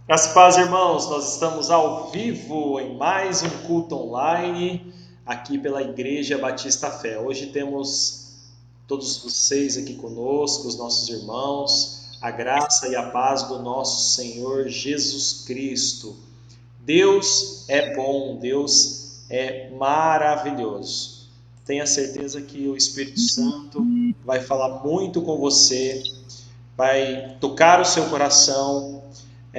Graças e paz, irmãos, nós estamos ao vivo em mais um culto online aqui pela Igreja Batista Fé. Hoje temos todos vocês aqui conosco, os nossos irmãos, a graça e a paz do nosso Senhor Jesus Cristo. Deus é bom, Deus é maravilhoso. Tenha certeza que o Espírito Santo vai falar muito com você, vai tocar o seu coração.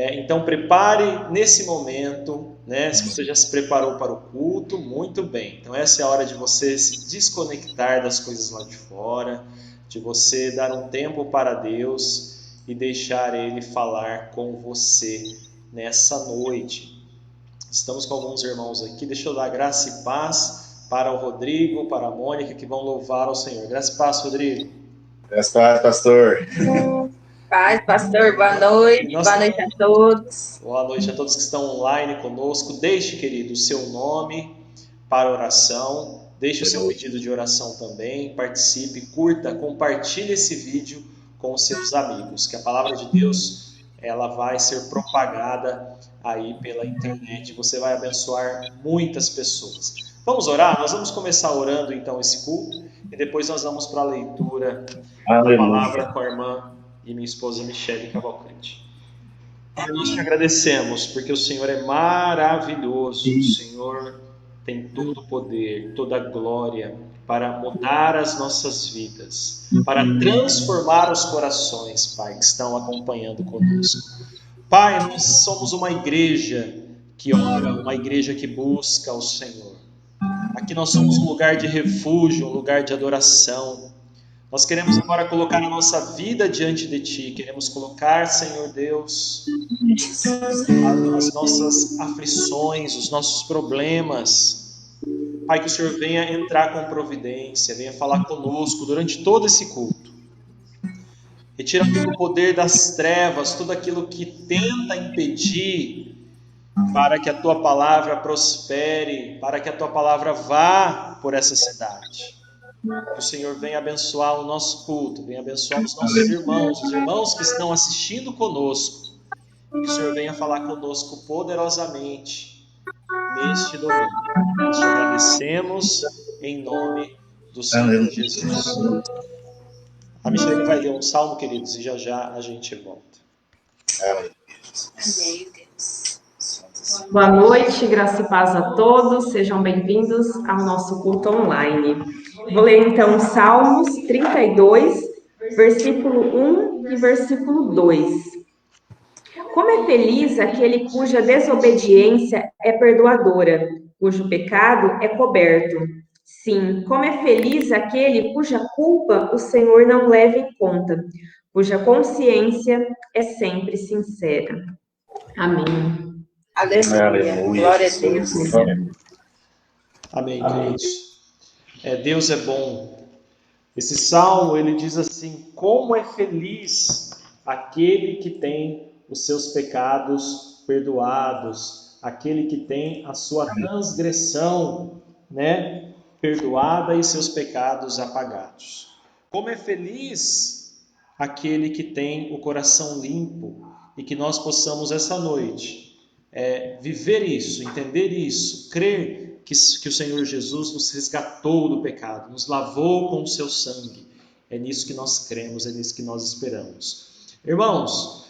Então prepare nesse momento, né? Se você já se preparou para o culto, muito bem. Então essa é a hora de você se desconectar das coisas lá de fora, de você dar um tempo para Deus e deixar Ele falar com você nessa noite. Estamos com alguns irmãos aqui. Deixa eu dar graça e paz para o Rodrigo, para a Mônica, que vão louvar ao Senhor. Graça e paz, Rodrigo. Graças a Deus, pastor. Paz, pastor, boa noite. Boa noite a todos. Boa noite a todos que estão online conosco. Deixe, querido, o seu nome para oração. Deixe o seu pedido de oração também. Participe, curta, compartilhe esse vídeo com os seus amigos. Que a palavra de Deus ela vai ser propagada aí pela internet. Você vai abençoar muitas pessoas. Vamos orar? Nós vamos começar orando então esse culto e depois nós vamos para a leitura da palavra com a irmã e minha esposa Michele Cavalcante. Nós te agradecemos porque o Senhor é maravilhoso, o Senhor tem todo o poder, toda a glória para mudar as nossas vidas, para transformar os corações, Pai, que estão acompanhando conosco. Pai, nós somos uma igreja que ora, uma igreja que busca o Senhor. Aqui nós somos um lugar de refúgio, um lugar de adoração. Nós queremos agora colocar a nossa vida diante de Ti. Queremos colocar, Senhor Deus, as nossas aflições, os nossos problemas. Pai, que o Senhor venha entrar com providência, venha falar conosco durante todo esse culto. Retira todo o poder das trevas, tudo aquilo que tenta impedir para que a Tua palavra prospere, para que a Tua palavra vá por essa cidade. Que o Senhor venha abençoar o nosso culto, venha abençoar os nossos irmãos, os irmãos que estão assistindo conosco. Que o Senhor venha falar conosco poderosamente neste domingo. Nós te agradecemos em nome do Senhor Jesus. A Michelle vai ler um salmo, queridos, e já já a gente volta. Amém, Deus. Boa noite, graça e paz a todos, sejam bem-vindos ao nosso culto online. Vou ler então Salmos 32, versículo 1 e versículo 2. Como é feliz aquele cuja desobediência é perdoadora, cujo pecado é coberto. Sim, como é feliz aquele cuja culpa o Senhor não leva em conta, cuja consciência é sempre sincera. Amém. Aleluia. Glória a Deus. Amém, queridos. Deus é bom. Esse salmo, ele diz assim: como é feliz aquele que tem os seus pecados perdoados, aquele que tem a sua transgressão, né, perdoada e seus pecados apagados. Como é feliz aquele que tem o coração limpo, e que nós possamos essa noite viver isso, entender isso, crer que o Senhor Jesus nos resgatou do pecado, nos lavou com o seu sangue. É nisso que nós cremos, é nisso que nós esperamos. Irmãos,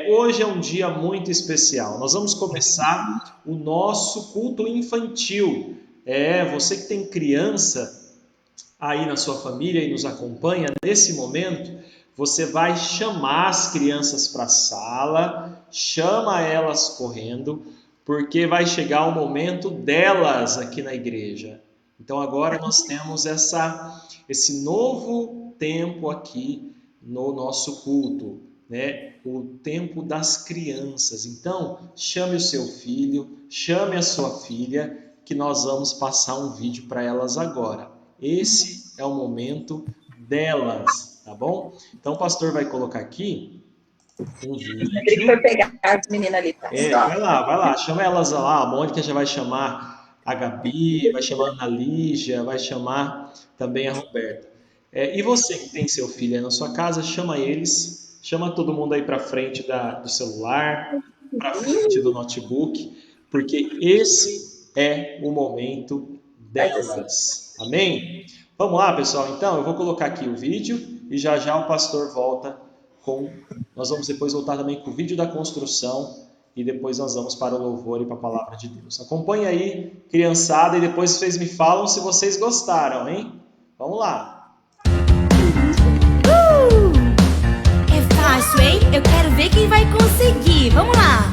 hoje é um dia muito especial. Nós vamos começar o nosso culto infantil. Você que tem criança aí na sua família e nos acompanha nesse momento, você vai chamar as crianças para a sala, chama elas correndo, porque vai chegar o momento delas aqui na igreja. Então agora nós temos esse novo tempo aqui no nosso culto, né? O tempo das crianças. Então chame o seu filho, chame a sua filha, que nós vamos passar um vídeo para elas agora. Esse é o momento delas, tá bom? Então o pastor vai colocar aqui um vídeo. Ele foi pegar as meninas ali. Tá? Vai lá, chama elas lá. A Mônica já vai chamar a Gabi, vai chamar a Ana Lígia, vai chamar também a Roberta. E você que tem seu filho aí na sua casa, chama eles, chama todo mundo aí para frente do celular, para frente do notebook, porque esse é o momento delas. Amém? Vamos lá, pessoal? Então, eu vou colocar aqui o vídeo e já já o pastor volta com... Nós vamos depois voltar também com o vídeo da construção e depois nós vamos para o louvor e para a palavra de Deus. Acompanhe aí, criançada, e depois vocês me falam se vocês gostaram, hein? Vamos lá! É fácil, hein? Eu quero ver quem vai conseguir. Vamos lá!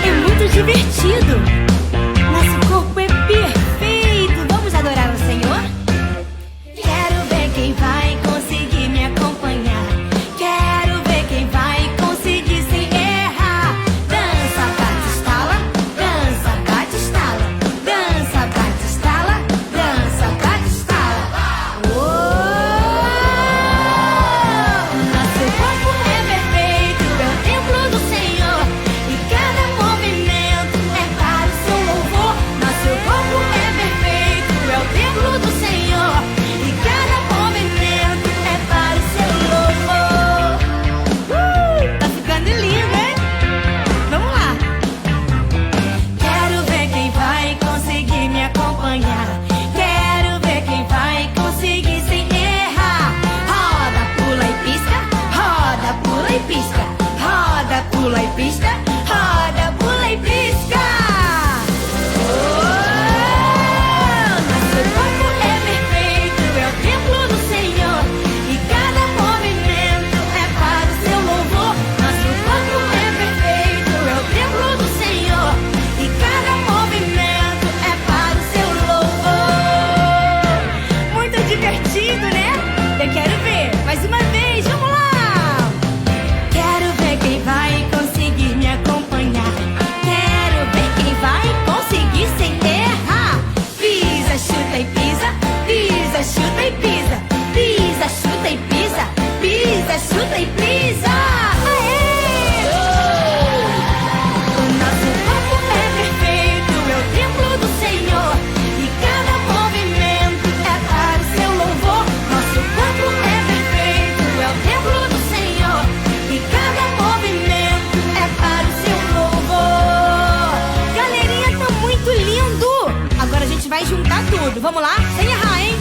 É muito divertido. Nosso corpo é perfeito. Vamos adorar o Senhor? Quero ver quem vai conseguir me acompanhar. Quero ver quem vai conseguir sem errar. Dança, bate, estala. Dança, bate, estala. Dança, bate, estala. Dança, bate, estala. Nosso corpo é perfeito, é o templo do Senhor. E cada movimento é para o seu louvor. Nosso corpo é perfeito, é o templo do Senhor. E cada movimento é para o seu louvor. Tá ficando lindo, hein? Vamos lá! Quero ver quem vai conseguir me acompanhar. Quero ver quem vai conseguir sem errar. Roda, pula e pisca. Roda, pula e pisca. Roda, pula e pisca. Roda, pula e pisca. Nosso corpo é perfeito, é o templo do Senhor. E cada movimento é para o seu louvor. Nosso corpo é perfeito, é o templo do Senhor. E cada movimento é para o seu louvor. Muito divertido, né? Eu quero ver. Mais uma vez, vamos lá! Quero ver quem vai conseguir me acompanhar. Quero ver quem vai conseguir sem errar. Pisa, chuta e pisa. Pisa, chuta e pisa. Pisa, chuta e pisa. Pisa, chuta e pisa. Aê! O nosso corpo é perfeito, é o templo do Senhor. E cada movimento é para o seu louvor. Nosso corpo é perfeito, é o templo do Senhor. E cada movimento é para o seu louvor. Galerinha, tá muito lindo! Agora a gente vai juntar tudo. Vamos lá? Sem errar, hein?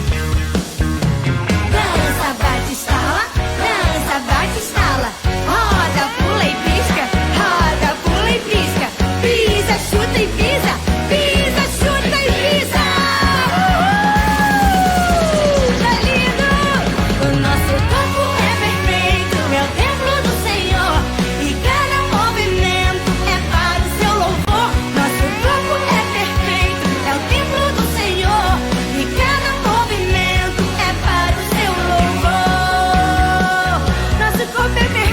Dança, bate, estala. Dança, bate, estala. Roda, pula e pisca. Roda, pula e pisca. Pisa, chuta e pisa. Pisa, chuta e pisa. Tá lindo! O nosso corpo é perfeito, é o templo do Senhor. E cada movimento é para o seu louvor. Nosso corpo é perfeito, é o templo do Senhor. E cada movimento é para o seu louvor. Nosso corpo é perfeito.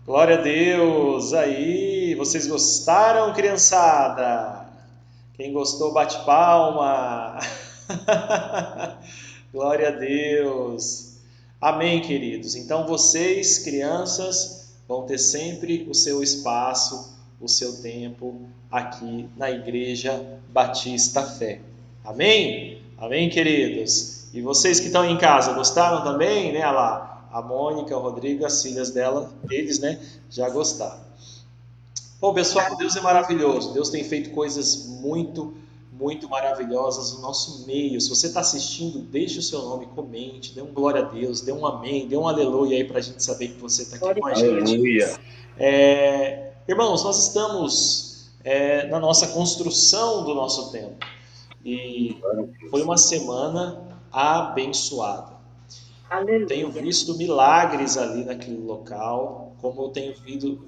Glória a Deus! Aí, vocês gostaram, criançada? Quem gostou, bate palma! Glória a Deus! Amém, queridos? Então, vocês, crianças, vão ter sempre o seu espaço, o seu tempo aqui na Igreja Batista Fé. Amém? Amém, queridos? E vocês que estão em casa, gostaram também? Né? Olha lá. A Mônica, o Rodrigo, as filhas deles, né, já gostaram. Bom, pessoal, Deus é maravilhoso. Deus tem feito coisas muito, muito maravilhosas no nosso meio. Se você está assistindo, deixe o seu nome, comente, dê um glória a Deus, dê um amém, dê um aleluia aí para a gente saber que você está aqui com a gente. Aleluia. Irmãos, nós estamos na nossa construção do nosso templo. E foi uma semana abençoada. Aleluia. Tenho visto milagres ali naquele local, como eu tenho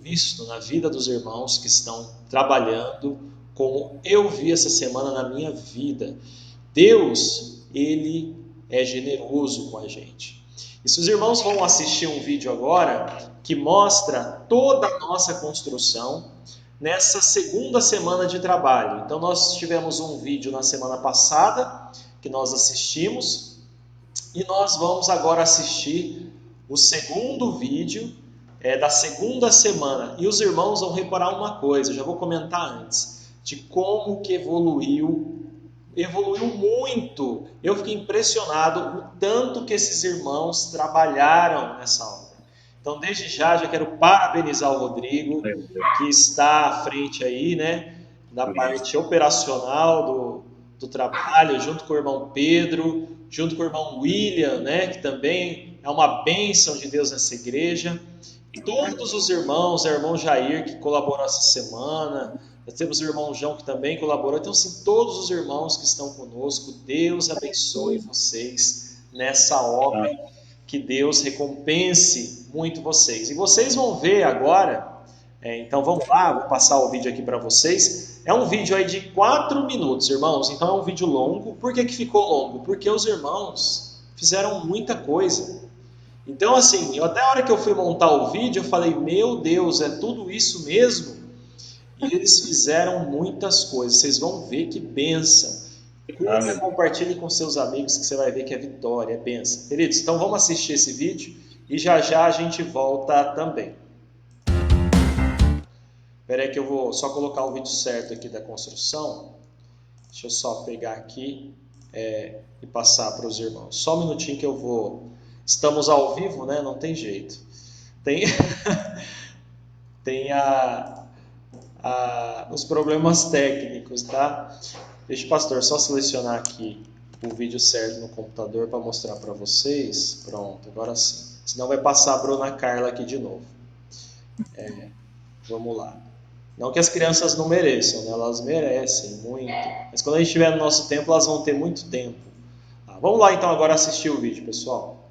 visto na vida dos irmãos que estão trabalhando, como eu vi essa semana na minha vida. Deus, Ele é generoso com a gente. E se os irmãos vão assistir um vídeo agora que mostra toda a nossa construção nessa segunda semana de trabalho. Então nós tivemos um vídeo na semana passada que nós assistimos e nós vamos agora assistir o segundo vídeo da segunda semana. E os irmãos vão reparar uma coisa, eu já vou comentar antes, de como que evoluiu muito. Eu fiquei impressionado o tanto que esses irmãos trabalharam nessa obra. Então, desde já quero parabenizar o Rodrigo, que está à frente aí, né, da parte operacional do trabalho, junto com o irmão Pedro, junto com o irmão William, né, que também é uma bênção de Deus nessa igreja. E todos os irmãos, o irmão Jair, que colaborou essa semana, nós temos o irmão João, que também colaborou. Então, assim, todos os irmãos que estão conosco, Deus abençoe vocês nessa obra, que Deus recompense muito vocês. E vocês vão ver agora, então vamos lá, vou passar o vídeo aqui para vocês. É um vídeo aí de 4 minutos, irmãos, então é um vídeo longo. Por que ficou longo? Porque os irmãos fizeram muita coisa. Então, assim, até a hora que eu fui montar o vídeo, eu falei, meu Deus, é tudo isso mesmo? E eles fizeram muitas coisas, vocês vão ver que bênção. Curta, compartilhe com seus amigos, que você vai ver que é vitória, é bênção. Queridos, então vamos assistir esse vídeo e já a gente volta também. Espera aí que eu vou só colocar o vídeo certo aqui da construção. Deixa eu só pegar aqui e passar para os irmãos. Só um minutinho que eu vou... Estamos ao vivo, né? Não tem jeito. Tem os problemas técnicos, tá? Deixa o pastor só selecionar aqui o vídeo certo no computador para mostrar para vocês. Pronto, agora sim. Senão vai passar a Bruna Carla aqui de novo. Vamos lá. Não que as crianças não mereçam, né? Elas merecem muito. Mas quando a gente estiver no nosso tempo, elas vão ter muito tempo. Vamos lá então agora assistir o vídeo, pessoal.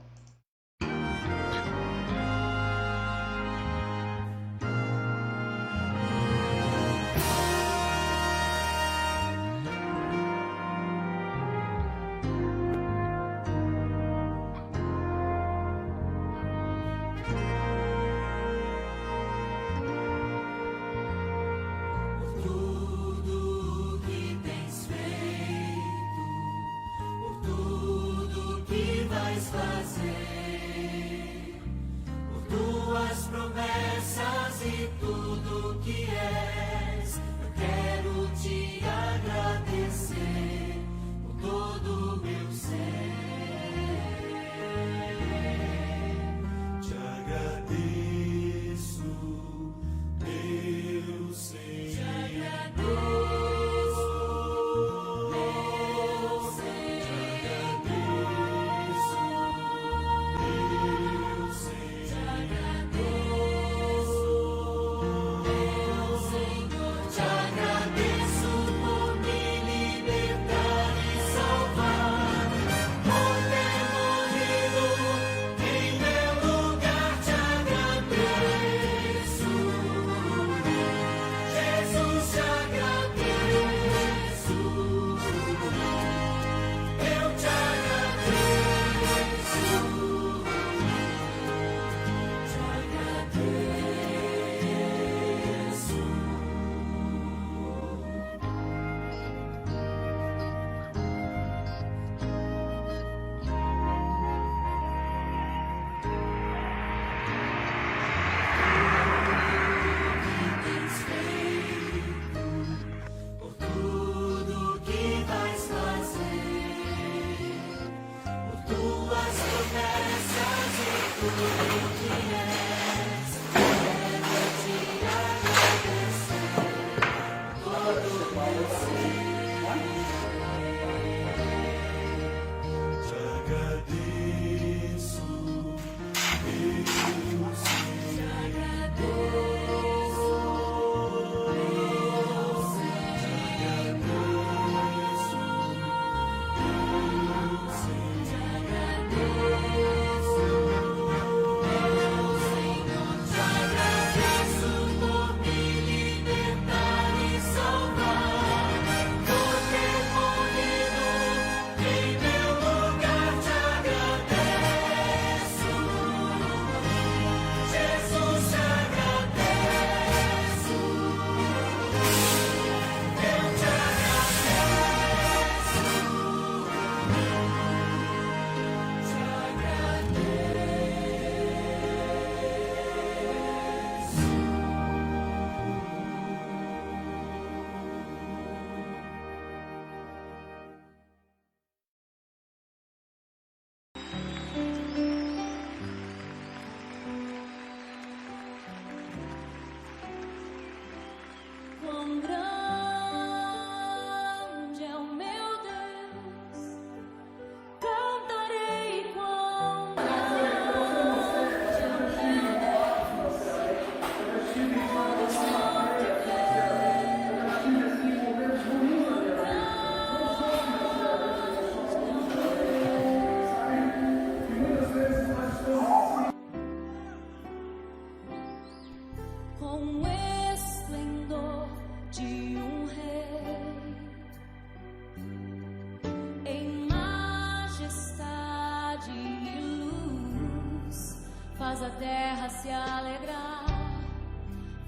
faz a terra se alegrar,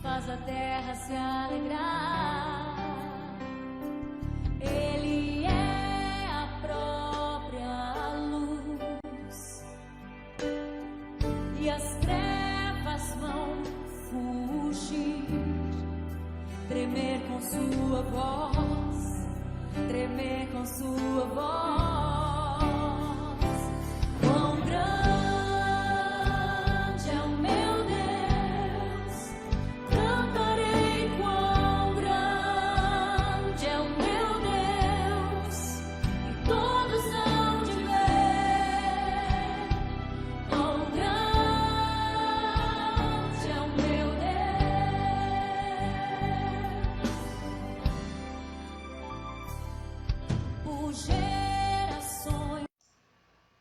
faz a terra se alegrar. Ele é a própria luz e as trevas vão fugir, tremer com sua voz, tremer com sua voz. Quão grande é o meu Deus, cantarei quão grande é o meu Deus, e todos hão de ver quão grande é o meu Deus. Por gerações.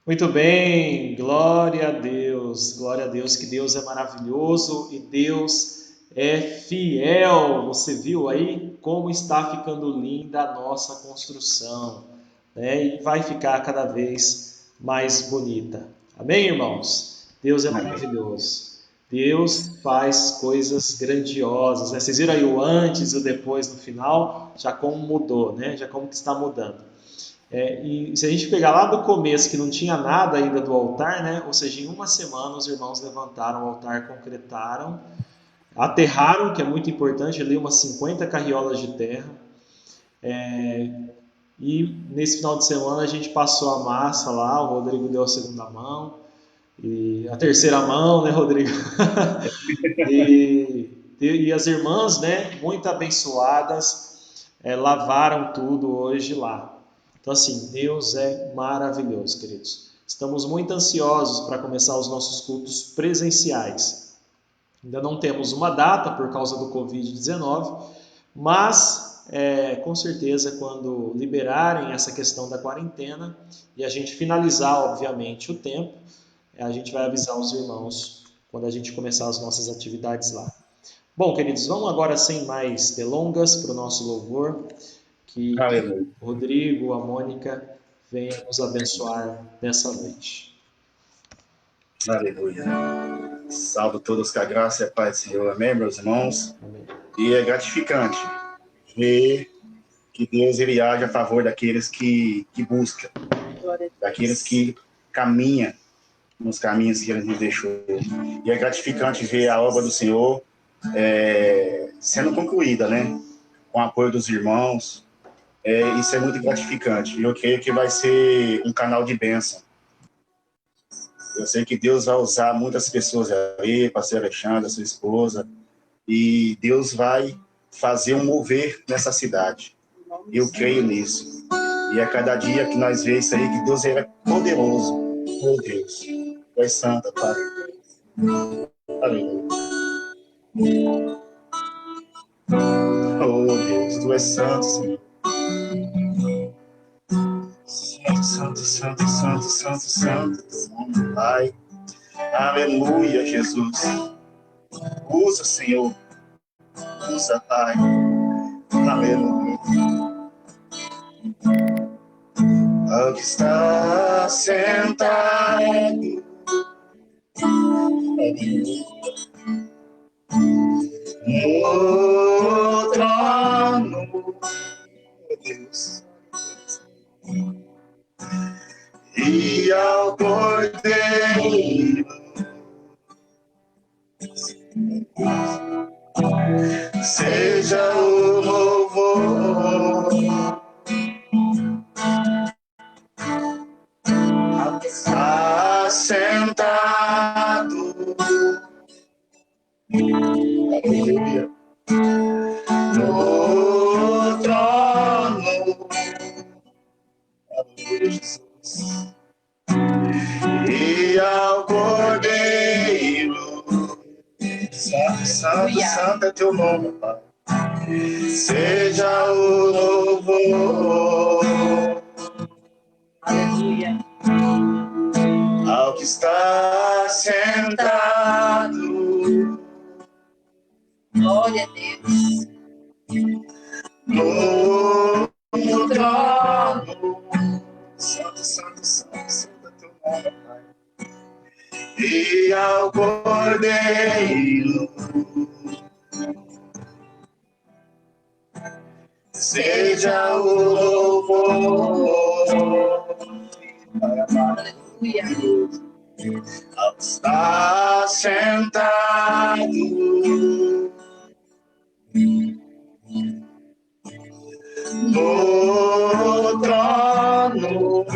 Muito bem, glória a Deus, que Deus é maravilhoso e Deus é fiel. Você viu aí como está ficando linda a nossa construção, né? E vai ficar cada vez mais bonita. Amém, irmãos? Deus é maravilhoso. Deus faz coisas grandiosas, né? Vocês viram aí o antes e o depois no final, já como mudou, né? Já como que está mudando. E se a gente pegar lá do começo, que não tinha nada ainda do altar, né? Ou seja, em uma semana os irmãos levantaram o altar, concretaram, aterraram, que é muito importante, ali umas 50 carriolas de terra. E nesse final de semana a gente passou a massa lá, o Rodrigo deu a segunda mão, e a terceira mão, né, Rodrigo? e as irmãs, né, muito abençoadas, lavaram tudo hoje lá. Então, assim, Deus é maravilhoso, queridos. Estamos muito ansiosos para começar os nossos cultos presenciais. Ainda não temos uma data por causa do Covid-19, mas com certeza quando liberarem essa questão da quarentena e a gente finalizar, obviamente, o tempo, a gente vai avisar os irmãos quando a gente começar as nossas atividades lá. Bom, queridos, vamos agora sem mais delongas para o nosso louvor. Que Aleluia. o Rodrigo, a Mônica, venham nos abençoar nessa noite. Aleluia. Salve todos com a graça e a paz do Senhor. Amém, meus irmãos? Amém. E é gratificante ver que Deus ele age a favor daqueles que buscam, daqueles que caminham nos caminhos que Ele nos deixou. E é gratificante ver a obra do Senhor sendo concluída, né? Com o apoio dos irmãos. Isso é muito gratificante. E eu creio que vai ser um canal de bênção. Eu sei que Deus vai usar muitas pessoas aí, pastor Alexandre, sua esposa, e Deus vai fazer um mover nessa cidade. Eu creio nisso. E a cada dia que nós vemos isso aí, que Deus é poderoso. Meu Deus. Tu és santa, Pai. Aleluia. Oh, Deus, Tu és santo, Senhor. Santo, santo, santo, santo, santo, teu nome, Pai. Aleluia, Jesus. Usa, Senhor. Usa, Pai. Aleluia. Ao que está sentado. No trono, meu Deus. E ao Cordeiro seja o louvor. Assentado no trono, Jesus. E ao Cordeiro, santo, santo, santo é teu nome, Pai. Seja o louvor. Aleluia. Ao que está sentado. Glória a Deus. No trono. Santo, santo, santo, santo é teu nome, Pai. e ao Cordeiro seja o louvor. Aleluia. Ao estar sentado no trono,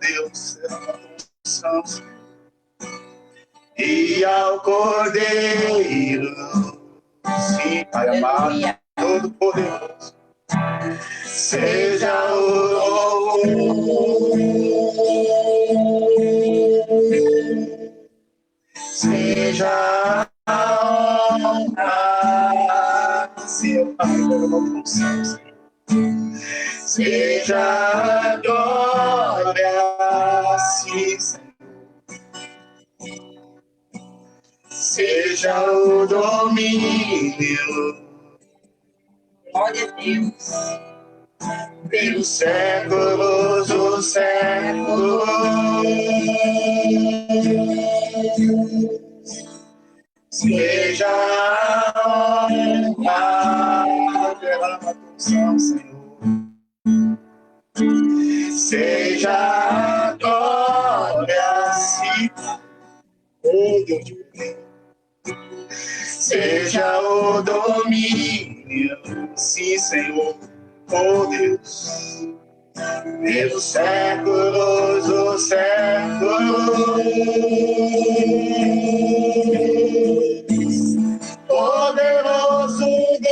Deus é a unção, e ao Cordeiro, sim, Pai amado, todo poderoso, seja o louvor, seja a honra, sim, Pai, toda unção, seja a glória, sim, seja o domínio, Glória a Deus. pelos séculos dos séculos. Seja a honra pela unção, Senhor. Seja a glória, sim, oh Deus de Deus. Seja o domínio, sim, Senhor, oh Deus, pelos séculos dos séculos. Poderoso Deus,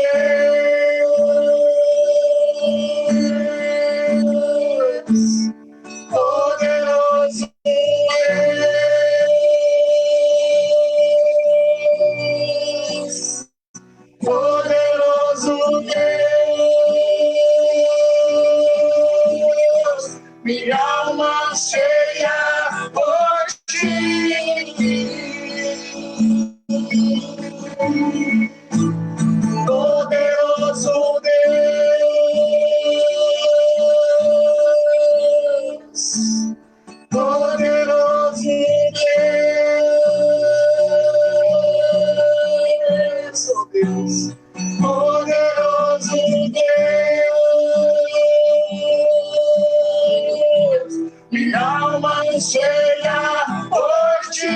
poderoso Deus, poderoso Deus, minha alma cheia por ti. Poderoso Deus, poderoso Deus, oh Deus, poderoso Deus, minha alma cheia por ti.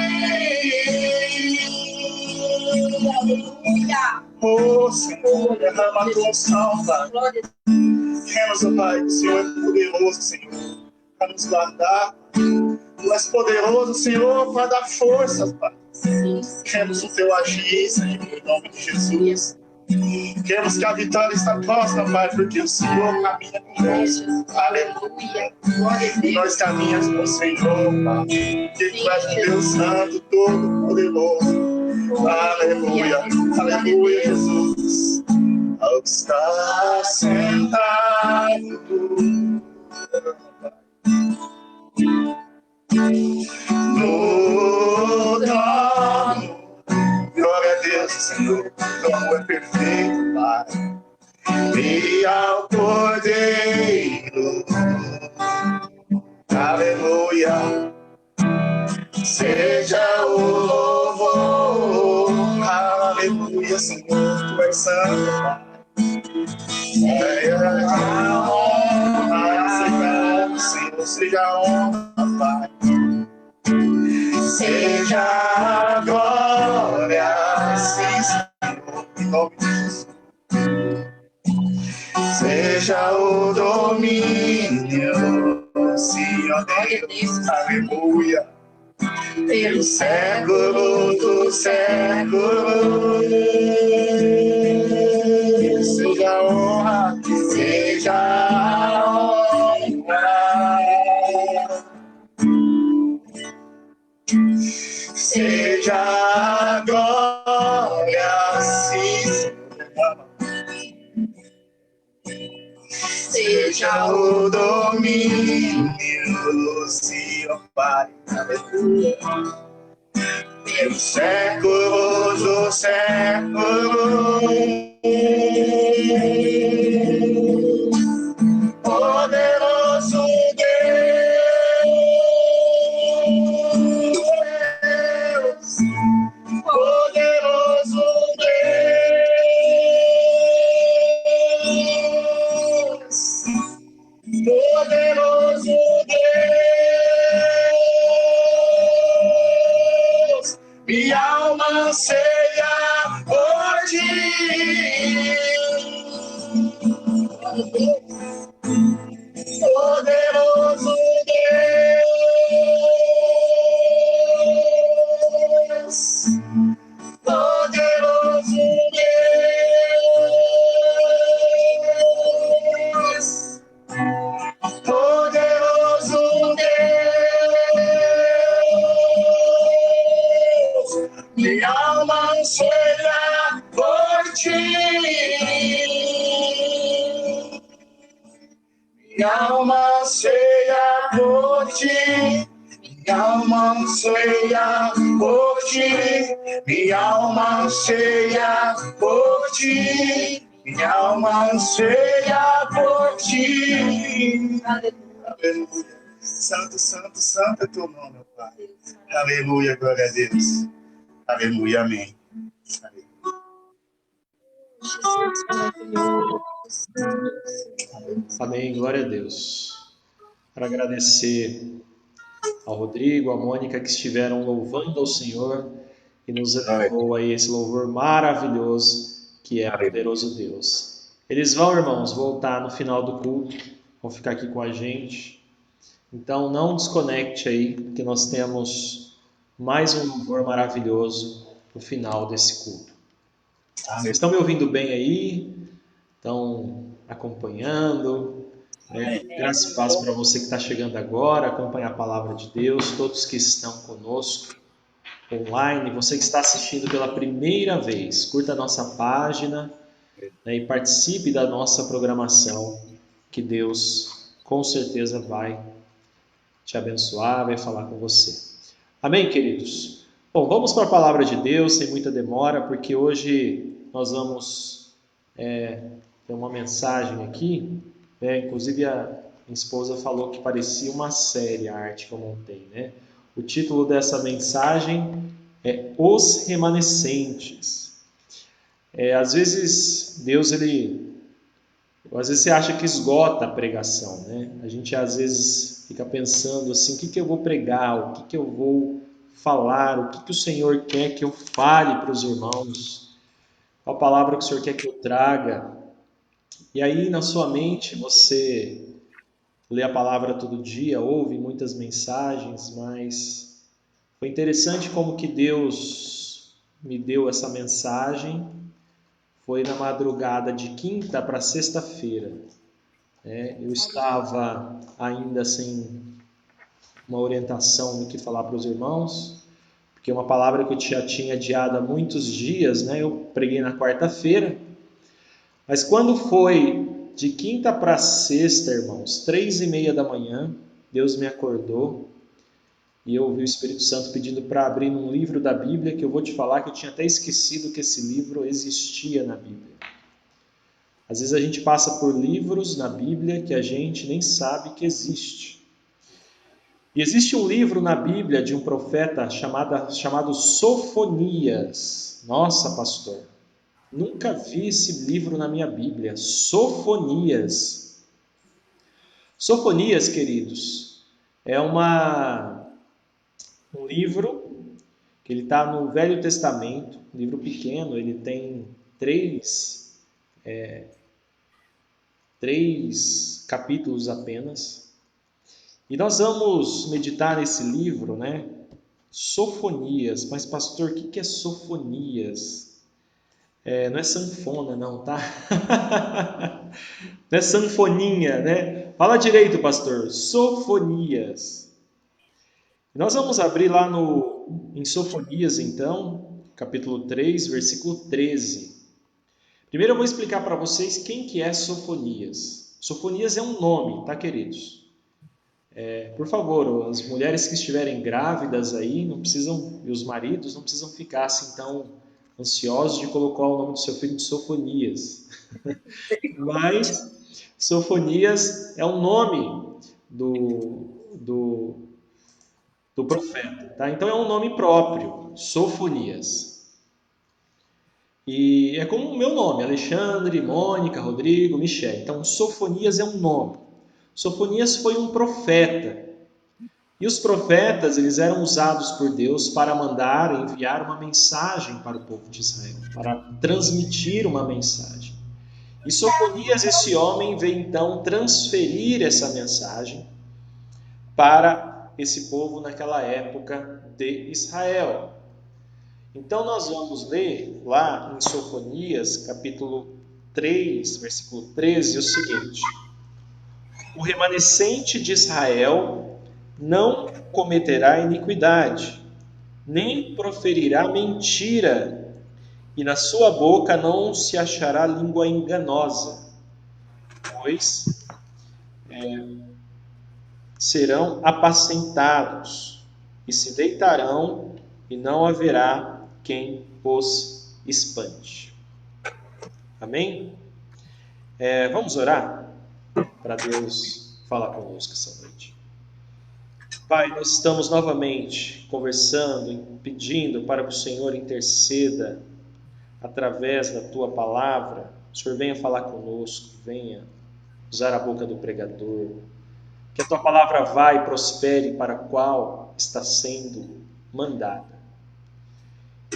Aleluia. Oh Senhor, derrama a tua unção, Pai. Glória a Queremos, oh Pai, o Senhor é poderoso, Senhor, para nos guardar. Tu és poderoso, Senhor, para dar força, Pai. Deus. Queremos o teu agir, Senhor, em nome de Jesus. Queremos que a vitória está próxima, Pai, porque o Senhor caminha conosco. Aleluia. Glória a E Deus. nós caminhamos com o Senhor, Pai. Que tu és um Deus Santo, todo-poderoso. Aleluia. Aleluia, Jesus. Ao estar sentado no trono, glória a Deus, Senhor, teu amor é perfeito, Pai. E ao Cordeiro, aleluia, seja o louvor, aleluia, Senhor, tu és santo, Pai. Seja a honra, Senhor, seja a honra, Pai. Seja a glória, sim, Senhor, em nome de Jesus. Seja o domínio, sim, ó Deus, aleluia. Pelos séculos dos séculos. Seja a honra, seja a honra. Seja a glória, sim, seja o domínio, sim, ó Pai, aleluia. Pelos séculos dos séculos. Poderoso Deus, ti. Minha alma anseia por ti, minha alma anseia por ti, minha alma anseia por ti. Aleluia. Santo, santo, santo é teu nome, meu Pai. Aleluia, glória a Deus. Aleluia, amém. Amém, glória a Deus. Quero agradecer ao Rodrigo, à Mônica, que estiveram louvando ao Senhor e nos levou aí esse louvor maravilhoso que é o poderoso Deus. Eles vão, irmãos, voltar no final do culto, vão ficar aqui com a gente. Então não desconecte aí, que nós temos mais um louvor maravilhoso no final desse culto. Vocês estão me ouvindo bem aí? Estão acompanhando? Graça e paz para você que está chegando agora, acompanhar a palavra de Deus, todos que estão conosco online, você que está assistindo pela primeira vez, curta a nossa página, né, e participe da nossa programação, que Deus com certeza vai te abençoar, vai falar com você. Amém, queridos? Bom, vamos para a palavra de Deus, sem muita demora, porque hoje nós vamos ter uma mensagem aqui. Inclusive a minha esposa falou que parecia uma série a arte que eu montei, né? O título dessa mensagem é Os Remanescentes. Às vezes Deus, às vezes você acha que esgota a pregação, né? A gente às vezes fica pensando assim, o que eu vou pregar, o que eu vou falar, o que o Senhor quer que eu fale para os irmãos, qual a palavra que o Senhor quer que eu traga. E aí, na sua mente, você lê a palavra todo dia, ouve muitas mensagens, mas foi interessante como que Deus me deu essa mensagem. Foi na madrugada de quinta para sexta-feira. Eu estava ainda sem uma orientação do que falar para os irmãos, porque é uma palavra que eu já tinha adiado há muitos dias, né? Eu preguei na quarta-feira. Mas quando foi de quinta para sexta, irmãos, 3:30 da manhã, Deus me acordou e eu ouvi o Espírito Santo pedindo para abrir num livro da Bíblia, que eu vou te falar que eu tinha até esquecido que esse livro existia na Bíblia. Às vezes a gente passa por livros na Bíblia que a gente nem sabe que existe. E existe um livro na Bíblia de um profeta chamado Sofonias. Nossa, pastor, nunca vi esse livro na minha Bíblia. Sofonias. Sofonias, queridos, é um livro que ele está no Velho Testamento, um livro pequeno, ele tem três capítulos apenas. E nós vamos meditar nesse livro, né? Sofonias. Mas, pastor, o que é Sofonias? Não é sanfona, não, tá? Não é sanfoninha, né? Fala direito, pastor. Sofonias. Nós vamos abrir lá em Sofonias, então, capítulo 3, versículo 13. Primeiro eu vou explicar para vocês quem que é Sofonias. Sofonias é um nome, tá, queridos? Por favor, as mulheres que estiverem grávidas aí, não precisam, e os maridos não precisam ficar assim tão ansiosos de colocar o nome do seu filho de Sofonias. Mas Sofonias é o nome do profeta, tá? Então é um nome próprio, Sofonias. E é como o meu nome, Alexandre, Mônica, Rodrigo, Michel. Então Sofonias é um nome. Sofonias foi um profeta. E os profetas, eles eram usados por Deus para enviar uma mensagem para o povo de Israel, para transmitir uma mensagem. E Sofonias, esse homem, veio então transferir essa mensagem para esse povo naquela época de Israel. Então nós vamos ler lá em Sofonias, capítulo 3, versículo 13, o seguinte: o remanescente de Israel não cometerá iniquidade, nem proferirá mentira, e na sua boca não se achará língua enganosa, pois serão apacentados e se deitarão e não haverá quem os espante. Amém? Vamos orar para Deus falar conosco essa noite. Pai, nós estamos novamente conversando, pedindo para que o Senhor interceda através da Tua palavra. O Senhor venha falar conosco, venha usar a boca do pregador, que a Tua palavra vá e prospere para a qual está sendo mandada.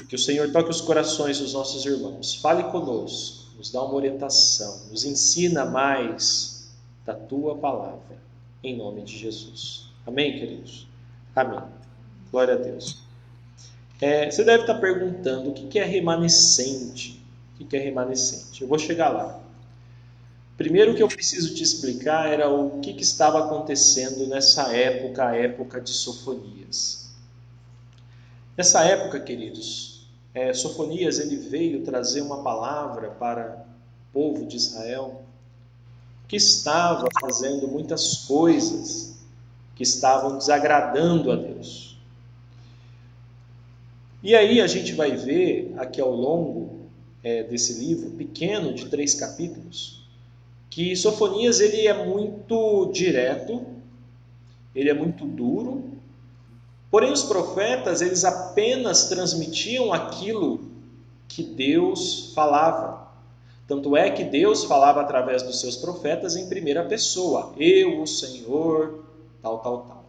Que o Senhor toque os corações dos nossos irmãos, fale conosco, nos dá uma orientação, nos ensina mais da Tua palavra, em nome de Jesus. Amém, queridos? Amém. Glória a Deus. Você deve estar perguntando o que é remanescente. O que é remanescente? Eu vou chegar lá. Primeiro, o que eu preciso te explicar era o que estava acontecendo nessa época, a época de Sofonias. Nessa época, queridos, Sofonias ele veio trazer uma palavra para o povo de Israel que estava fazendo muitas coisas que estavam desagradando a Deus. E aí a gente vai ver aqui ao longo desse livro pequeno de 3 capítulos que Sofonias ele é muito direto, ele é muito duro, porém os profetas eles apenas transmitiam aquilo que Deus falava. Tanto é que Deus falava através dos seus profetas em primeira pessoa. Eu, o Senhor, tal, tal, tal.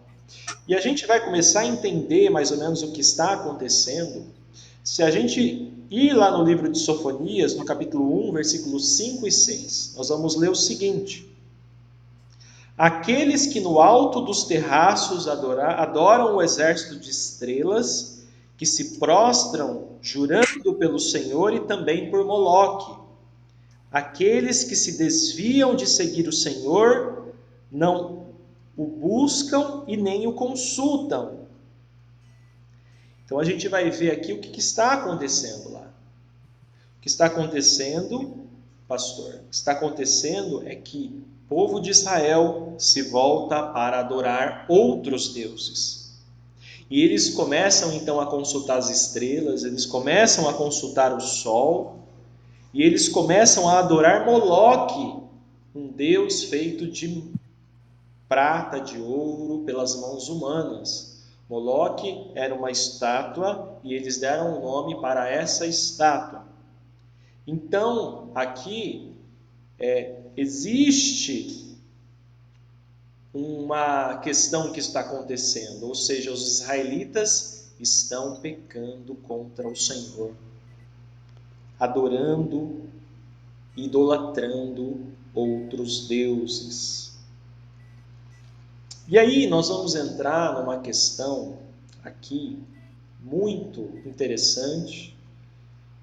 E a gente vai começar a entender mais ou menos o que está acontecendo se a gente ir lá no livro de Sofonias, no capítulo 1, versículos 5 e 6. Nós vamos ler o seguinte: aqueles que no alto dos terraços adoram o exército de estrelas, que se prostram jurando pelo Senhor e também por Moloque. Aqueles que se desviam de seguir o Senhor, não o buscam e nem o consultam. Então a gente vai ver aqui o que está acontecendo lá. O que está acontecendo, pastor? O que está acontecendo é que o povo de Israel se volta para adorar outros deuses. E eles começam então a consultar as estrelas, eles começam a consultar o sol, e eles começam a adorar Moloque, um deus feito de prata, de ouro, pelas mãos humanas. Moloque era uma estátua e eles deram um nome para essa estátua. Então, aqui existe uma questão que está acontecendo, ou seja, os israelitas estão pecando contra o Senhor, adorando, idolatrando outros deuses. E aí nós vamos entrar numa questão aqui muito interessante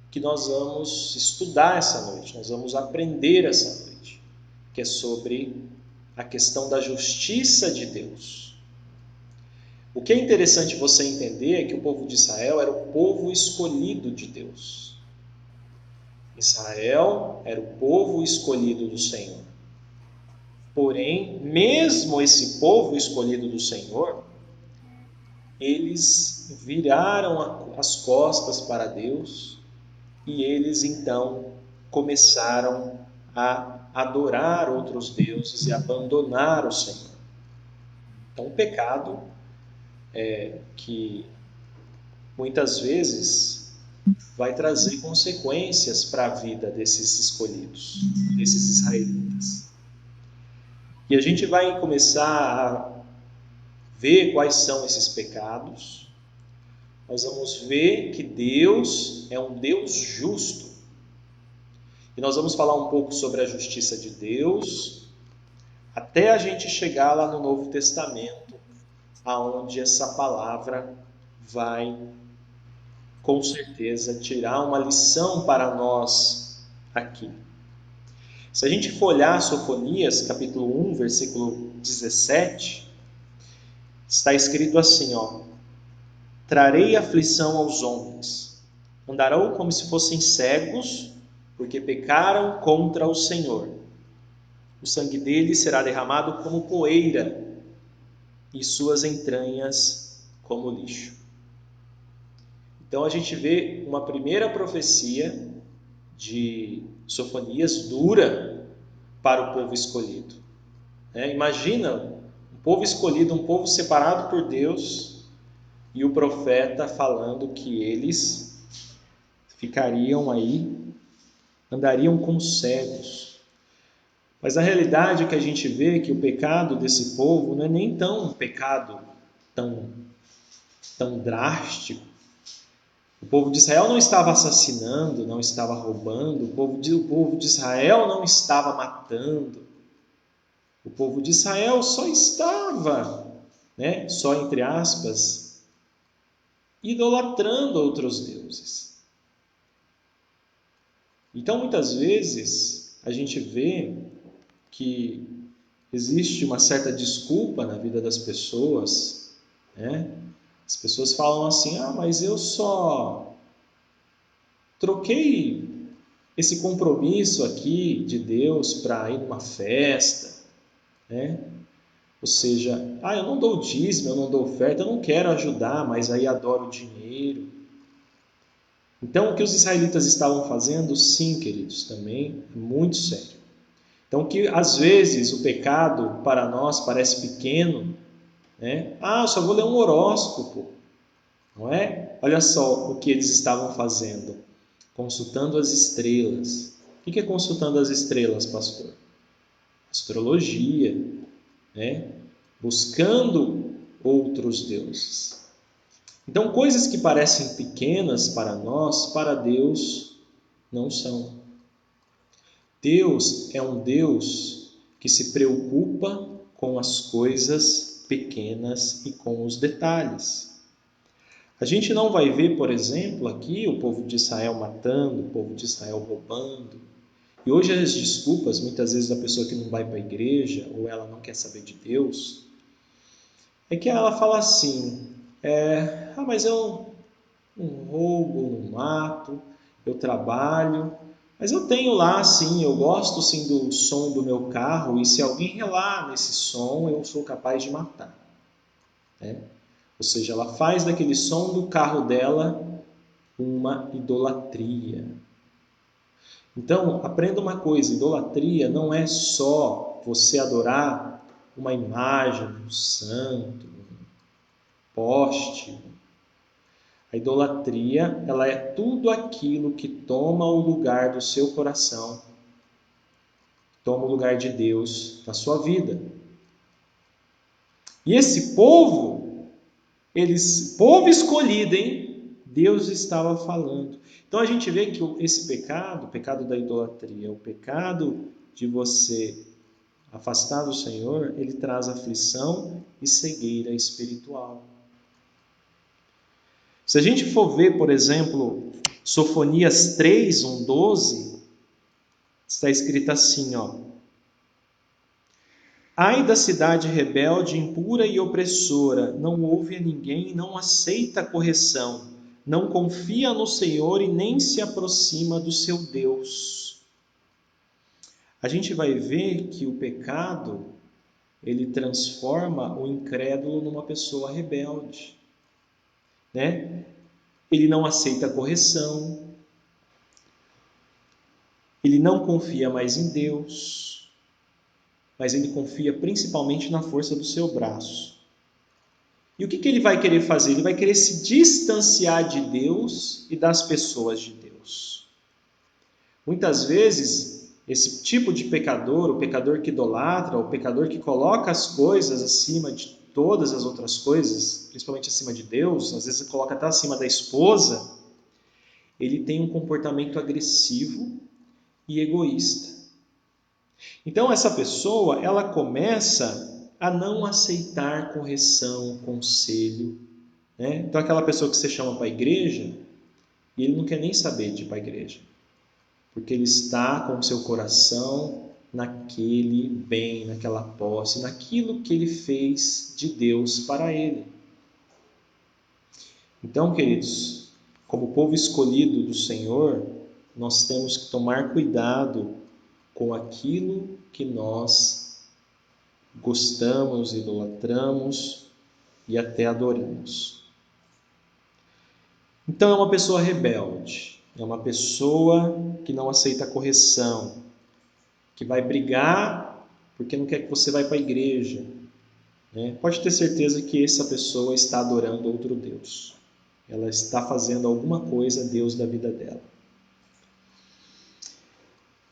que nós vamos estudar essa noite, nós vamos aprender essa noite, que é sobre a questão da justiça de Deus. O que é interessante você entender é que o povo de Israel era o povo escolhido de Deus. Israel era o povo escolhido do Senhor. Porém, mesmo esse povo escolhido do Senhor, eles viraram as costas para Deus e eles então começaram a adorar outros deuses e abandonar o Senhor. Então, o pecado que muitas vezes vai trazer consequências para a vida desses escolhidos, desses israelitas. E a gente vai começar a ver quais são esses pecados. Nós vamos ver que Deus é um Deus justo. E nós vamos falar um pouco sobre a justiça de Deus, até a gente chegar lá no Novo Testamento, aonde essa palavra vai, com certeza, tirar uma lição para nós aqui. Se a gente for olhar Sofonias, capítulo 1, versículo 17, está escrito assim, trarei aflição aos homens, andarão como se fossem cegos, porque pecaram contra o Senhor. O sangue deles será derramado como poeira, e suas entranhas como lixo. Então a gente vê uma primeira profecia de Sofonias dura para o povo escolhido. Imagina um povo escolhido, um povo separado por Deus, e o profeta falando que eles ficariam aí, andariam como cegos. Mas a realidade é que a gente vê que o pecado desse povo não é nem tão um pecado tão drástico. O povo de Israel não estava assassinando, não estava roubando, o povo de Israel não estava matando. O povo de Israel só estava, só entre aspas, idolatrando outros deuses. Então, muitas vezes, a gente vê que existe uma certa desculpa na vida das pessoas, As pessoas falam assim, mas eu só troquei esse compromisso aqui de Deus para ir numa festa, Ou seja, eu não dou dízimo, eu não dou oferta, eu não quero ajudar, mas aí adoro o dinheiro. Então, o que os israelitas estavam fazendo, sim, queridos, também é muito sério. Então, que às vezes o pecado para nós parece pequeno, eu só vou ler um horóscopo, não é? Olha só o que eles estavam fazendo, consultando as estrelas. O que é consultando as estrelas, pastor? Astrologia, buscando outros deuses. Então, coisas que parecem pequenas para nós, para Deus, não são. Deus é um Deus que se preocupa com as coisas pequenas e com os detalhes. A gente não vai ver, por exemplo, aqui o povo de Israel matando, o povo de Israel roubando. E hoje as desculpas, muitas vezes, da pessoa que não vai para a igreja ou ela não quer saber de Deus, é que ela fala assim, mas eu não roubo, não mato, eu trabalho, mas eu tenho lá, sim, eu gosto sim do som do meu carro, e se alguém relar nesse som, eu sou capaz de matar. Ou seja, ela faz daquele som do carro dela uma idolatria. Então, aprenda uma coisa, idolatria não é só você adorar uma imagem, um santo, um poste. A idolatria, ela é tudo aquilo que toma o lugar do seu coração, toma o lugar de Deus na sua vida. E esse povo, povo escolhido, Deus estava falando. Então a gente vê que esse pecado, o pecado da idolatria, o pecado de você afastar do Senhor, ele traz aflição e cegueira espiritual. Se a gente for ver, por exemplo, Sofonias 3, 1:12, está escrito assim, Ai da cidade rebelde, impura e opressora, não ouve a ninguém, não aceita a correção, não confia no Senhor e nem se aproxima do seu Deus. A gente vai ver que o pecado, ele transforma o incrédulo numa pessoa rebelde. Ele não aceita a correção, ele não confia mais em Deus, mas ele confia principalmente na força do seu braço. E o que ele vai querer fazer? Ele vai querer se distanciar de Deus e das pessoas de Deus. Muitas vezes, esse tipo de pecador, o pecador que idolatra, o pecador que coloca as coisas acima de todas as outras coisas, principalmente acima de Deus, às vezes coloca até acima da esposa, ele tem um comportamento agressivo e egoísta. Então essa pessoa, ela começa a não aceitar correção, conselho. Então aquela pessoa que você chama para a igreja, e ele não quer nem saber de ir para a igreja, porque ele está com o seu coração naquele bem, naquela posse, naquilo que ele fez de Deus para ele. Então, queridos, como povo escolhido do Senhor, nós temos que tomar cuidado com aquilo que nós gostamos, idolatramos, e até adoramos. Então é uma pessoa rebelde, é uma pessoa que não aceita a correção, que vai brigar porque não quer que você vá para a igreja. Pode ter certeza que essa pessoa está adorando outro Deus. Ela está fazendo alguma coisa a Deus da vida dela.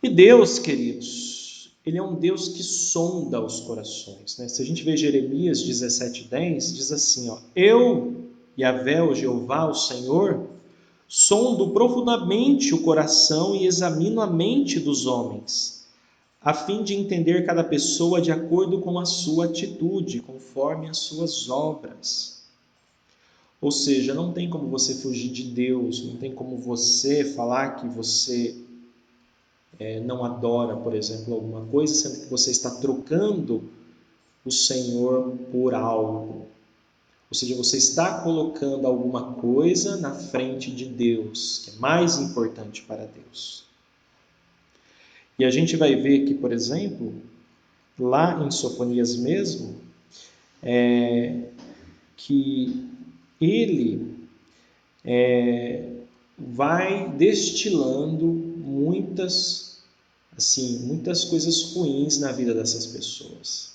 E Deus, queridos, Ele é um Deus que sonda os corações. Se a gente vê Jeremias 17:10, diz assim, eu, Yahvé, o Jeová, o Senhor, sondo profundamente o coração e examino a mente dos homens, a fim de entender cada pessoa de acordo com a sua atitude, conforme as suas obras. Ou seja, não tem como você fugir de Deus, não tem como você falar que você não adora, por exemplo, alguma coisa, sendo que você está trocando o Senhor por algo. Ou seja, você está colocando alguma coisa na frente de Deus, que é mais importante para Deus. E a gente vai ver que, por exemplo, lá em Sofonias mesmo, que ele vai destilando muitas coisas ruins na vida dessas pessoas.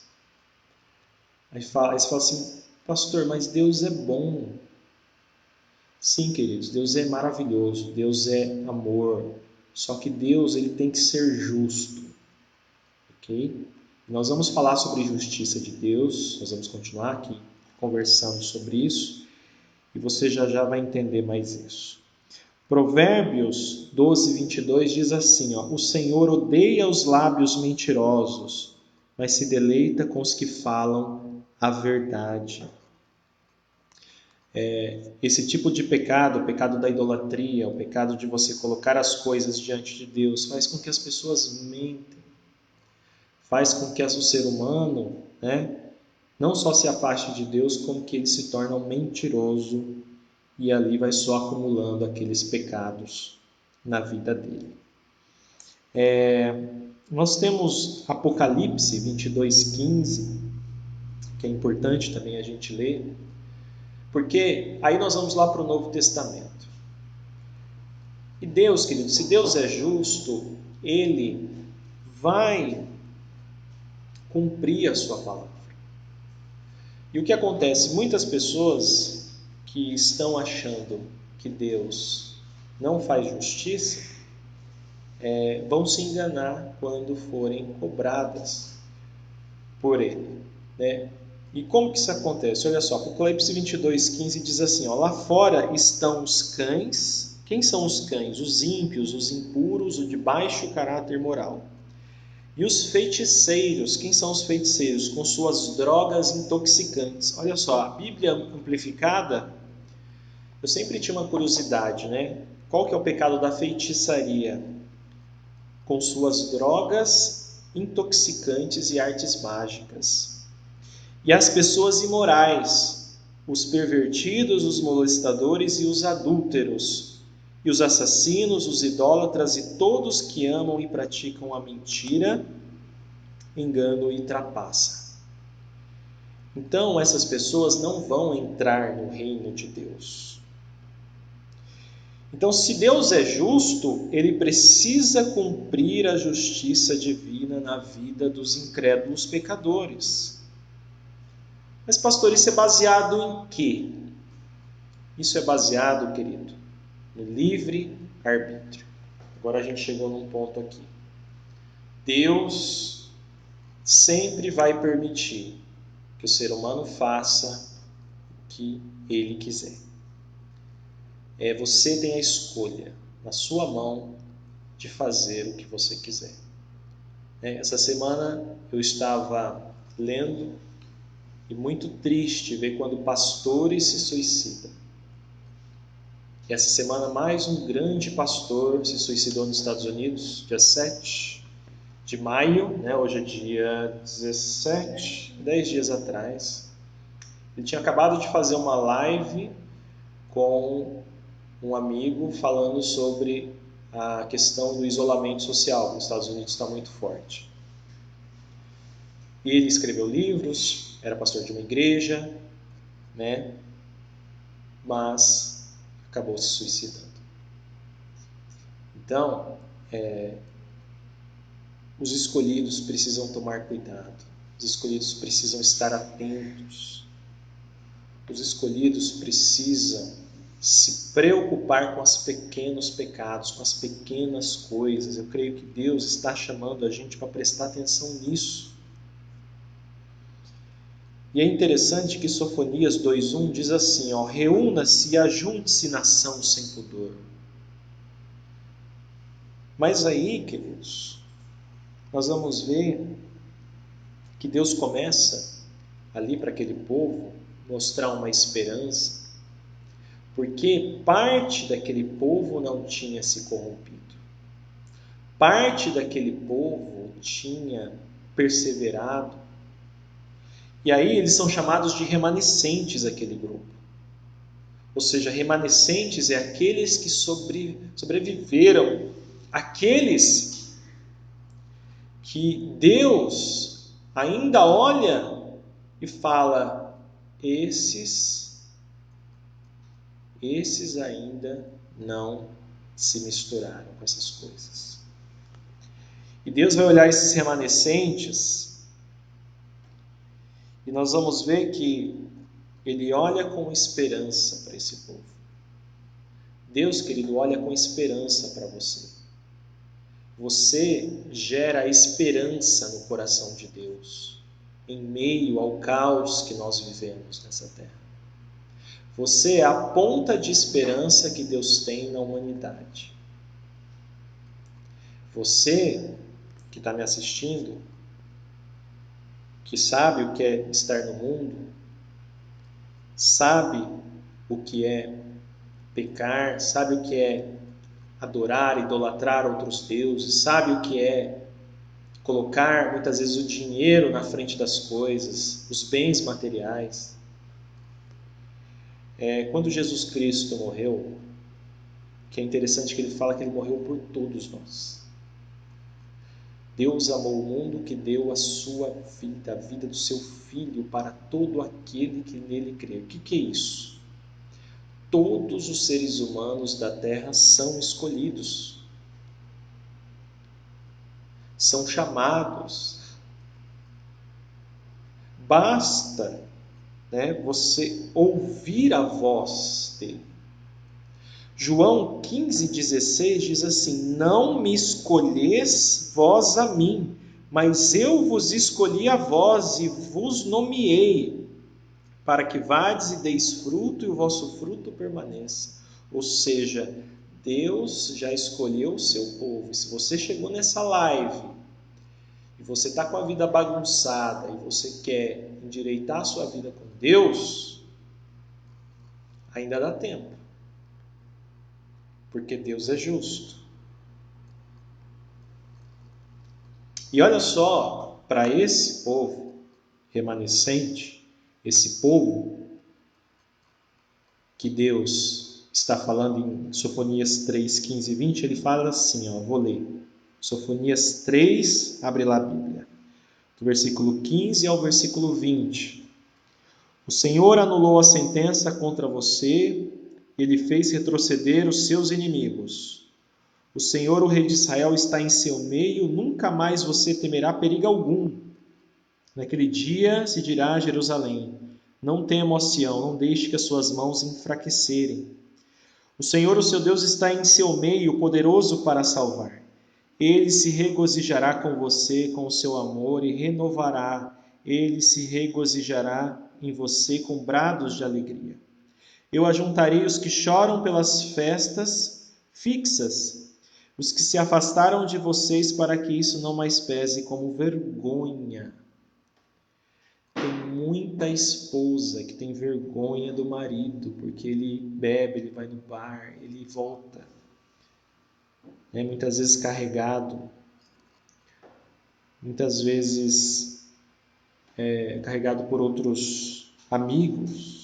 Aí você fala assim, pastor, mas Deus é bom. Sim, queridos, Deus é maravilhoso, Deus é amor. Só que Deus, ele tem que ser justo. Ok? Nós vamos falar sobre justiça de Deus, nós vamos continuar aqui conversando sobre isso, e você já vai entender mais isso. Provérbios 12:22 diz assim, o Senhor odeia os lábios mentirosos, mas se deleita com os que falam a verdade. Esse tipo de pecado, o pecado da idolatria, o pecado de você colocar as coisas diante de Deus, faz com que as pessoas mentem, faz com que o ser humano, não só se afaste de Deus, como que ele se torna um mentiroso e ali vai só acumulando aqueles pecados na vida dele. Nós temos Apocalipse 22:15, que é importante também a gente ler, porque aí nós vamos lá para o Novo Testamento. E Deus, querido, se Deus é justo, Ele vai cumprir a sua palavra. E o que acontece? Muitas pessoas que estão achando que Deus não faz justiça, vão se enganar quando forem cobradas por Ele. E como que isso acontece? Olha só, Apocalipse 22:15 diz assim, lá fora estão os cães. Quem são os cães? Os ímpios, os impuros, os de baixo caráter moral. E os feiticeiros. Quem são os feiticeiros? Com suas drogas intoxicantes. Olha só, a Bíblia amplificada, eu sempre tinha uma curiosidade, Qual que é o pecado da feitiçaria? Com suas drogas intoxicantes e artes mágicas. E as pessoas imorais, os pervertidos, os molestadores e os adúlteros, e os assassinos, os idólatras e todos que amam e praticam a mentira, engano e trapaça. Então, essas pessoas não vão entrar no reino de Deus. Então, se Deus é justo, Ele precisa cumprir a justiça divina na vida dos incrédulos pecadores. Mas, pastor, isso é baseado em quê? Isso é baseado, querido, no livre-arbítrio. Agora a gente chegou num ponto aqui. Deus sempre vai permitir que o ser humano faça o que ele quiser. Você tem a escolha na sua mão de fazer o que você quiser. Essa semana eu estava lendo e muito triste ver quando pastores se suicidam. Essa semana mais um grande pastor se suicidou nos Estados Unidos, dia 7 de maio, hoje é dia 17, 10 dias atrás. Ele tinha acabado de fazer uma live com um amigo falando sobre a questão do isolamento social, que nos Estados Unidos está muito forte. Ele escreveu livros, era pastor de uma igreja, né? Mas acabou se suicidando. Então, os escolhidos precisam tomar cuidado, os escolhidos precisam estar atentos, os escolhidos precisam se preocupar com os pequenos pecados, com as pequenas coisas. Eu creio que Deus está chamando a gente para prestar atenção nisso. E é interessante que Sofonias 2:1 diz assim, reúna-se e ajunte-se nação sem pudor. Mas aí, queridos, nós vamos ver que Deus começa ali para aquele povo mostrar uma esperança, porque parte daquele povo não tinha se corrompido. Parte daquele povo tinha perseverado. E aí eles são chamados de remanescentes, aquele grupo. Ou seja, remanescentes é aqueles que sobreviveram, aqueles que Deus ainda olha e fala, esses ainda não se misturaram com essas coisas. E Deus vai olhar esses remanescentes e nós vamos ver que Ele olha com esperança para esse povo. Deus, querido, olha com esperança para você. Você gera esperança no coração de Deus, em meio ao caos que nós vivemos nessa terra. Você é a ponta de esperança que Deus tem na humanidade. Você que está me assistindo, que sabe o que é estar no mundo, sabe o que é pecar, sabe o que é adorar, idolatrar outros deuses, sabe o que é colocar muitas vezes o dinheiro na frente das coisas, os bens materiais. Quando Jesus Cristo morreu, que é interessante que ele fala que ele morreu por todos nós. Deus amou o mundo que deu a sua vida, a vida do seu Filho para todo aquele que nele crê. O que é isso? Todos os seres humanos da terra são escolhidos, são chamados. Basta, você ouvir a voz dele. João 15,16 diz assim, não me escolheis vós a mim, mas eu vos escolhi a vós e vos nomeei, para que vades e deis fruto e o vosso fruto permaneça. Ou seja, Deus já escolheu o seu povo. E se você chegou nessa live e você está com a vida bagunçada e você quer endireitar a sua vida com Deus, ainda dá tempo. Porque Deus é justo. E olha só, para esse povo remanescente, esse povo que Deus está falando em Sofonias 3, 15 e 20, ele fala assim, vou ler. Sofonias 3, abre lá a Bíblia, do versículo 15 ao versículo 20. O Senhor anulou a sentença contra você, ele fez retroceder os seus inimigos. O Senhor, o Rei de Israel, está em seu meio, nunca mais você temerá perigo algum. Naquele dia se dirá a Jerusalém, não tema, ó Sião, não deixe que as suas mãos enfraquecerem. O Senhor, o seu Deus, está em seu meio, poderoso para salvar. Ele se regozijará com você, com o seu amor, e renovará. Ele se regozijará em você com brados de alegria. Eu ajuntarei os que choram pelas festas fixas, os que se afastaram de vocês, para que isso não mais pese como vergonha. Tem muita esposa que tem vergonha do marido, porque ele bebe, ele vai no bar, ele volta. Muitas vezes carregado, muitas vezes carregado por outros amigos.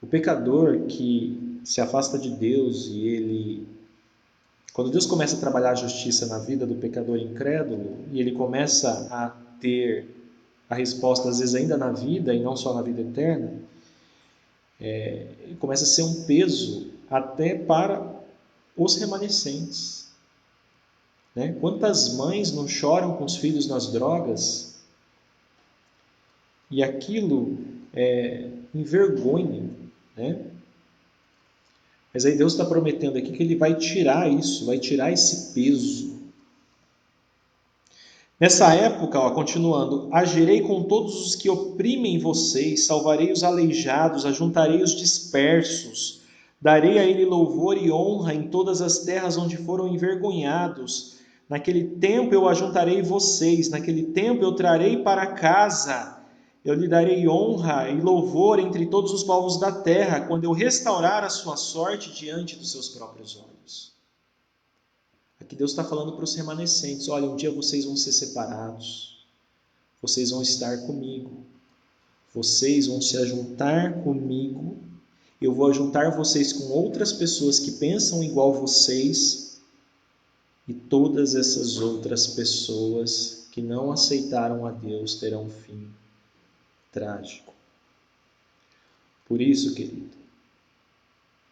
O pecador que se afasta de Deus e quando Deus começa a trabalhar a justiça na vida do pecador incrédulo e ele começa a ter a resposta, às vezes, ainda na vida, e não só na vida eterna, começa a ser um peso até para os remanescentes. Né? Quantas mães não choram com os filhos nas drogas e aquilo envergonha, né? Mas aí Deus está prometendo aqui que Ele vai tirar isso, vai tirar esse peso. Nessa época, continuando, agirei com todos os que oprimem vocês, salvarei os aleijados, ajuntarei os dispersos, darei a Ele louvor e honra em todas as terras onde foram envergonhados. Naquele tempo eu ajuntarei vocês, naquele tempo eu trarei para casa, eu lhe darei honra e louvor entre todos os povos da terra, quando eu restaurar a sua sorte diante dos seus próprios olhos. Aqui Deus está falando para os remanescentes, olha, um dia vocês vão ser separados, vocês vão estar comigo, vocês vão se ajuntar comigo, eu vou ajuntar vocês com outras pessoas que pensam igual vocês, e todas essas outras pessoas que não aceitaram a Deus terão um fim trágico. Por isso, querido,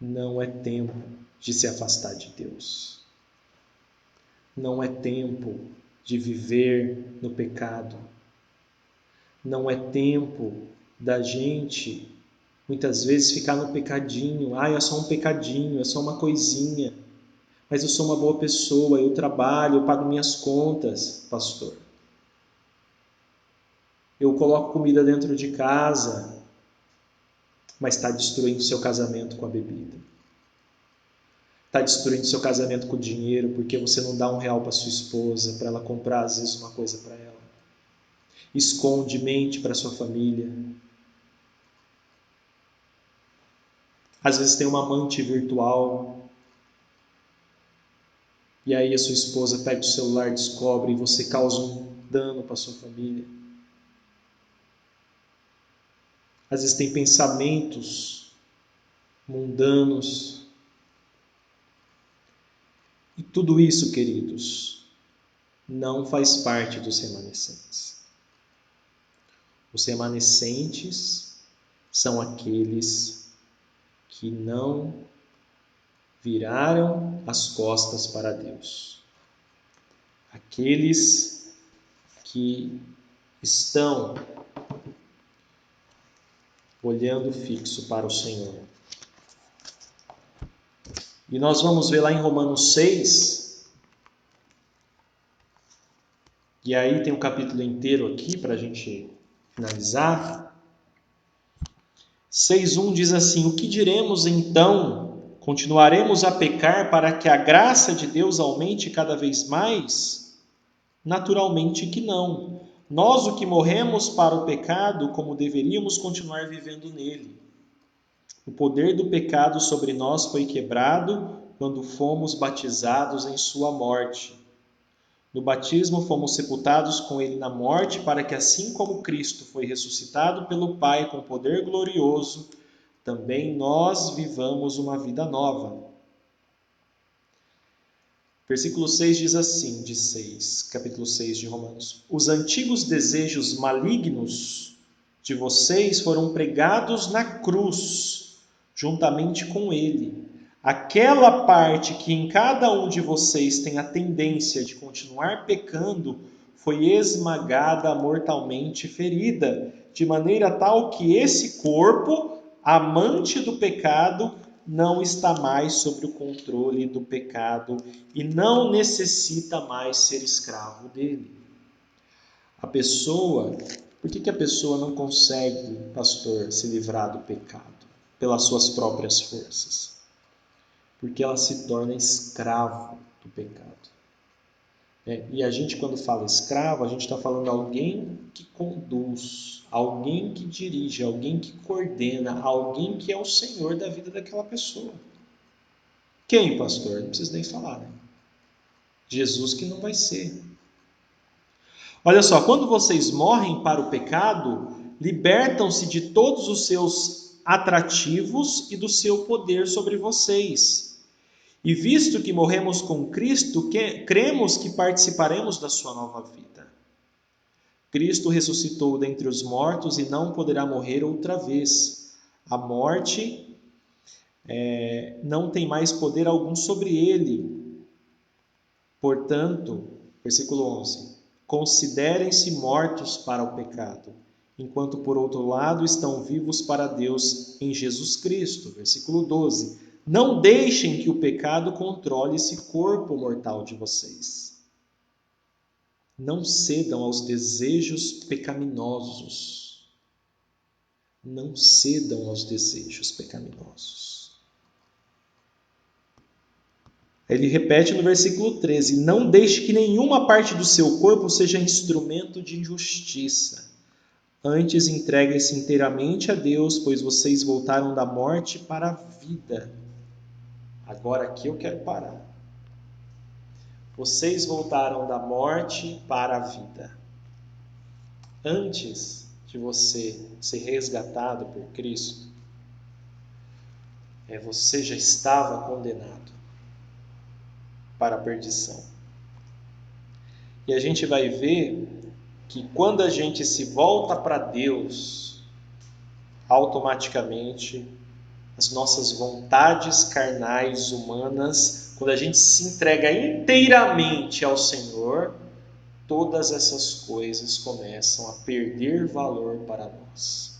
não é tempo de se afastar de Deus. Não é tempo de viver no pecado. Não é tempo da gente, muitas vezes, ficar no pecadinho. É só um pecadinho, é só uma coisinha. Mas eu sou uma boa pessoa, eu trabalho, eu pago minhas contas, pastor. Eu coloco comida dentro de casa, mas está destruindo seu casamento com a bebida. Está destruindo seu casamento com o dinheiro, porque você não dá R$1 para sua esposa, para ela comprar, às vezes, uma coisa para ela. Esconde, mente para sua família. Às vezes tem uma amante virtual, e aí a sua esposa pega o celular, descobre, e você causa um dano para sua família. Às vezes tem pensamentos mundanos. E tudo isso, queridos, não faz parte dos remanescentes. Os remanescentes são aqueles que não viraram as costas para Deus. Aqueles que estão olhando fixo para o Senhor. E nós vamos ver lá em Romanos 6, e aí tem um capítulo inteiro aqui para a gente finalizar. 6:1 diz assim: o que diremos então? Continuaremos a pecar para que a graça de Deus aumente cada vez mais? Naturalmente que não. Nós, o que morremos para o pecado, como deveríamos continuar vivendo nele. O poder do pecado sobre nós foi quebrado quando fomos batizados em sua morte. No batismo fomos sepultados com ele na morte, para que assim como Cristo foi ressuscitado pelo Pai com poder glorioso, também nós vivamos uma vida nova. Versículo 6 diz assim, capítulo 6 de Romanos: os antigos desejos malignos de vocês foram pregados na cruz, juntamente com ele. Aquela parte que em cada um de vocês tem a tendência de continuar pecando foi esmagada, mortalmente ferida, de maneira tal que esse corpo, amante do pecado, não está mais sob o controle do pecado e não necessita mais ser escravo dele. A pessoa, por que a pessoa não consegue, pastor, se livrar do pecado? Pelas suas próprias forças. Porque ela se torna escravo do pecado. E a gente, quando fala escravo, a gente está falando alguém que conduz, alguém que dirige, alguém que coordena, alguém que é o senhor da vida daquela pessoa. Quem, pastor? Não precisa nem falar, né? Jesus que não vai ser. Olha só, quando vocês morrem para o pecado, libertam-se de todos os seus atrativos e do seu poder sobre vocês. E visto que morremos com Cristo, cremos que participaremos da sua nova vida. Cristo ressuscitou dentre os mortos e não poderá morrer outra vez. A morte não tem mais poder algum sobre ele. Portanto, versículo 11, considerem-se mortos para o pecado, enquanto por outro lado estão vivos para Deus em Jesus Cristo. Versículo 12, não deixem que o pecado controle esse corpo mortal de vocês. Não cedam aos desejos pecaminosos. Não cedam aos desejos pecaminosos. Ele repete no versículo 13, não deixe que nenhuma parte do seu corpo seja instrumento de injustiça. Antes entreguem-se inteiramente a Deus, pois vocês voltaram da morte para a vida. Agora aqui eu quero parar. Vocês voltaram da morte para a vida. Antes de você ser resgatado por Cristo, você já estava condenado para a perdição. E a gente vai ver que quando a gente se volta para Deus, automaticamente as nossas vontades carnais humanas, quando a gente se entrega inteiramente ao Senhor, todas essas coisas começam a perder valor para nós.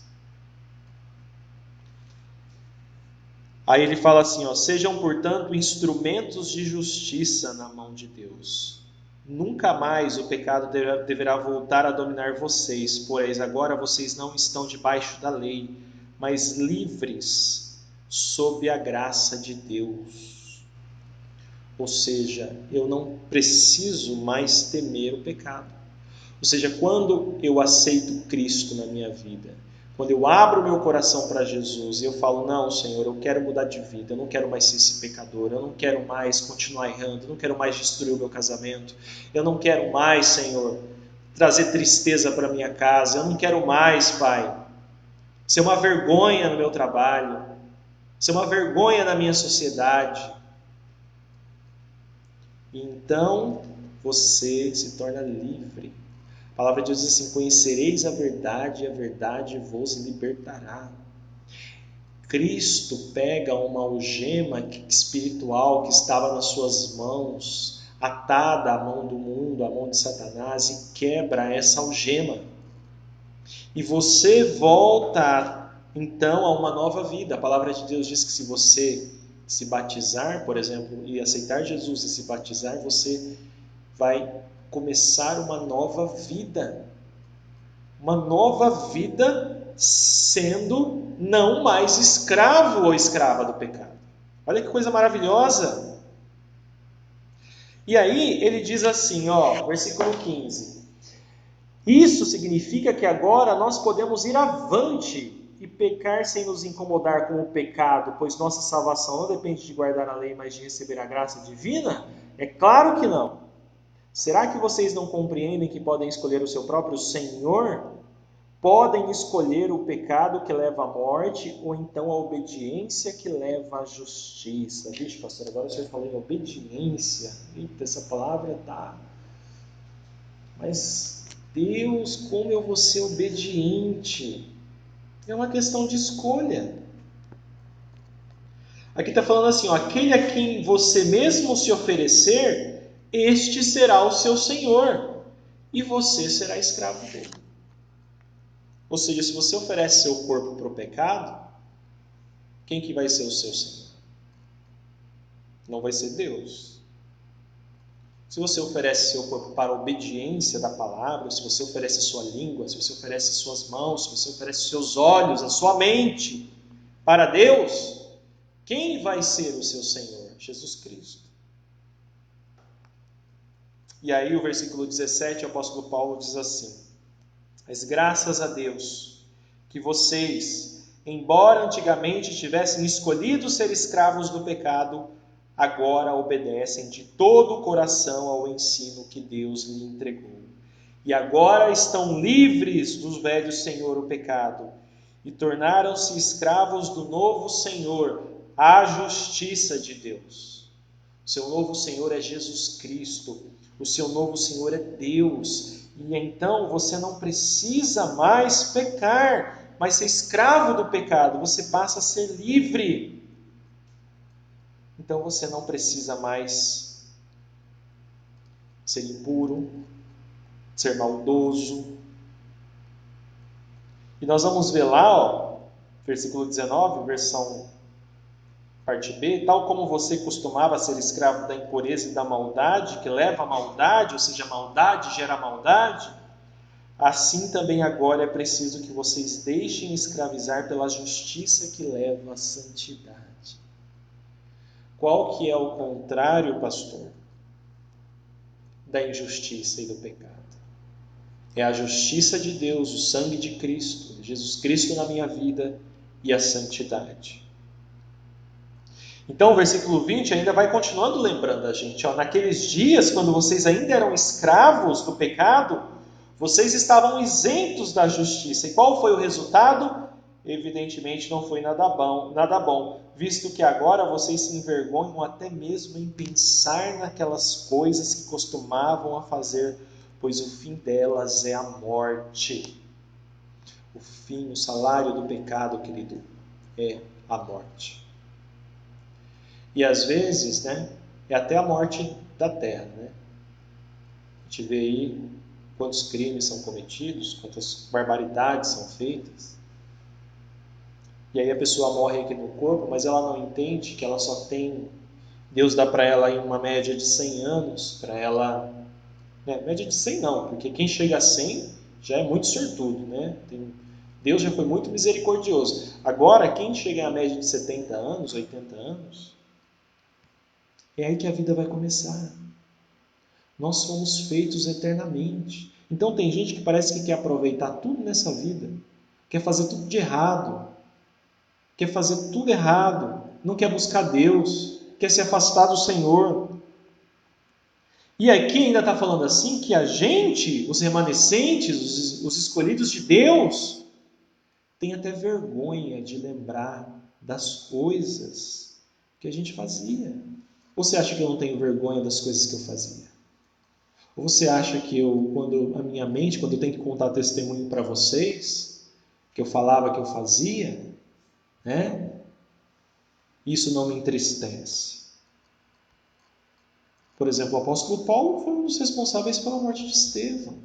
Aí ele fala assim, sejam, portanto, instrumentos de justiça na mão de Deus. Nunca mais o pecado deverá voltar a dominar vocês, pois agora vocês não estão debaixo da lei, mas livres sob a graça de Deus. Ou seja, eu não preciso mais temer o pecado. Ou seja, quando eu aceito Cristo na minha vida, quando eu abro meu coração para Jesus e eu falo, não, Senhor, eu quero mudar de vida, eu não quero mais ser esse pecador, eu não quero mais continuar errando, eu não quero mais destruir o meu casamento, eu não quero mais, Senhor, trazer tristeza para minha casa, eu não quero mais, Pai, ser uma vergonha no meu trabalho, ser uma vergonha na minha sociedade. E então você se torna livre. A palavra de Deus diz assim, conhecereis a verdade e a verdade vos libertará. Cristo pega uma algema espiritual que estava nas suas mãos, atada à mão do mundo, à mão de Satanás, e quebra essa algema. E você volta então a uma nova vida. A palavra de Deus diz que se você se batizar, por exemplo, e aceitar Jesus e se batizar, você vai começar uma nova vida. Uma nova vida sendo não mais escravo ou escrava do pecado. Olha que coisa maravilhosa. E aí ele diz assim, versículo 15. Isso significa que agora nós podemos ir avante e pecar sem nos incomodar com o pecado, pois nossa salvação não depende de guardar a lei, mas de receber a graça divina? É claro que não. Será que vocês não compreendem que podem escolher o seu próprio Senhor? Podem escolher o pecado que leva à morte ou então a obediência que leva à justiça. Vixe, pastor, agora o senhor falou em obediência. Eita, essa palavra tá... Mas, Deus, como eu vou ser obediente? É uma questão de escolha. Aqui está falando assim, aquele a quem você mesmo se oferecer, este será o seu Senhor, e você será escravo dele. Ou seja, se você oferece seu corpo para o pecado, quem que vai ser o seu Senhor? Não vai ser Deus. Se você oferece seu corpo para a obediência da palavra, se você oferece a sua língua, se você oferece suas mãos, se você oferece seus olhos, a sua mente para Deus, quem vai ser o seu Senhor? Jesus Cristo. E aí o versículo 17, o apóstolo Paulo diz assim, mas graças a Deus que vocês, embora antigamente tivessem escolhido ser escravos do pecado, agora obedecem de todo o coração ao ensino que Deus lhe entregou. E agora estão livres do velho senhor, o pecado, e tornaram-se escravos do novo Senhor, a justiça de Deus. O seu novo Senhor é Jesus Cristo. O seu novo Senhor é Deus. E então você não precisa mais pecar, mas ser escravo do pecado. Você passa a ser livre. Então você não precisa mais ser impuro, ser maldoso. E nós vamos ver lá, versículo 19, versão parte B, tal como você costumava ser escravo da impureza e da maldade, que leva à maldade, ou seja, maldade gera maldade, assim também agora é preciso que vocês deixem escravizar pela justiça que leva à santidade. Qual que é o contrário, pastor, da injustiça e do pecado? É a justiça de Deus, o sangue de Cristo, Jesus Cristo na minha vida e a santidade. Então o versículo 20 ainda vai continuando lembrando a gente, naqueles dias, quando vocês ainda eram escravos do pecado, vocês estavam isentos da justiça. E qual foi o resultado? Evidentemente não foi nada bom, visto que agora vocês se envergonham até mesmo em pensar naquelas coisas que costumavam a fazer, pois o fim delas é a morte. O fim, o salário do pecado, querido, é a morte. E às vezes, é até a morte da terra, A gente vê aí quantos crimes são cometidos, quantas barbaridades são feitas. E aí a pessoa morre aqui no corpo, mas ela não entende que ela só tem... Deus dá para ela aí uma média de 100 anos, para ela... média de 100 não, porque quem chega a 100 já é muito sortudo, Deus já foi muito misericordioso. Agora, quem chega à média de 70 anos, 80 anos, é aí que a vida vai começar. Nós somos feitos eternamente. Então tem gente que parece que quer aproveitar tudo nessa vida, quer fazer tudo de errado, quer fazer tudo errado, não quer buscar Deus, quer se afastar do Senhor. E aqui ainda está falando assim que a gente, os remanescentes, os escolhidos de Deus, tem até vergonha de lembrar das coisas que a gente fazia. Ou você acha que eu não tenho vergonha das coisas que eu fazia? Ou você acha que quando eu tenho que contar testemunho para vocês, que eu falava que eu fazia, isso não me entristece? Por exemplo, o apóstolo Paulo foi um dos responsáveis pela morte de Estevão.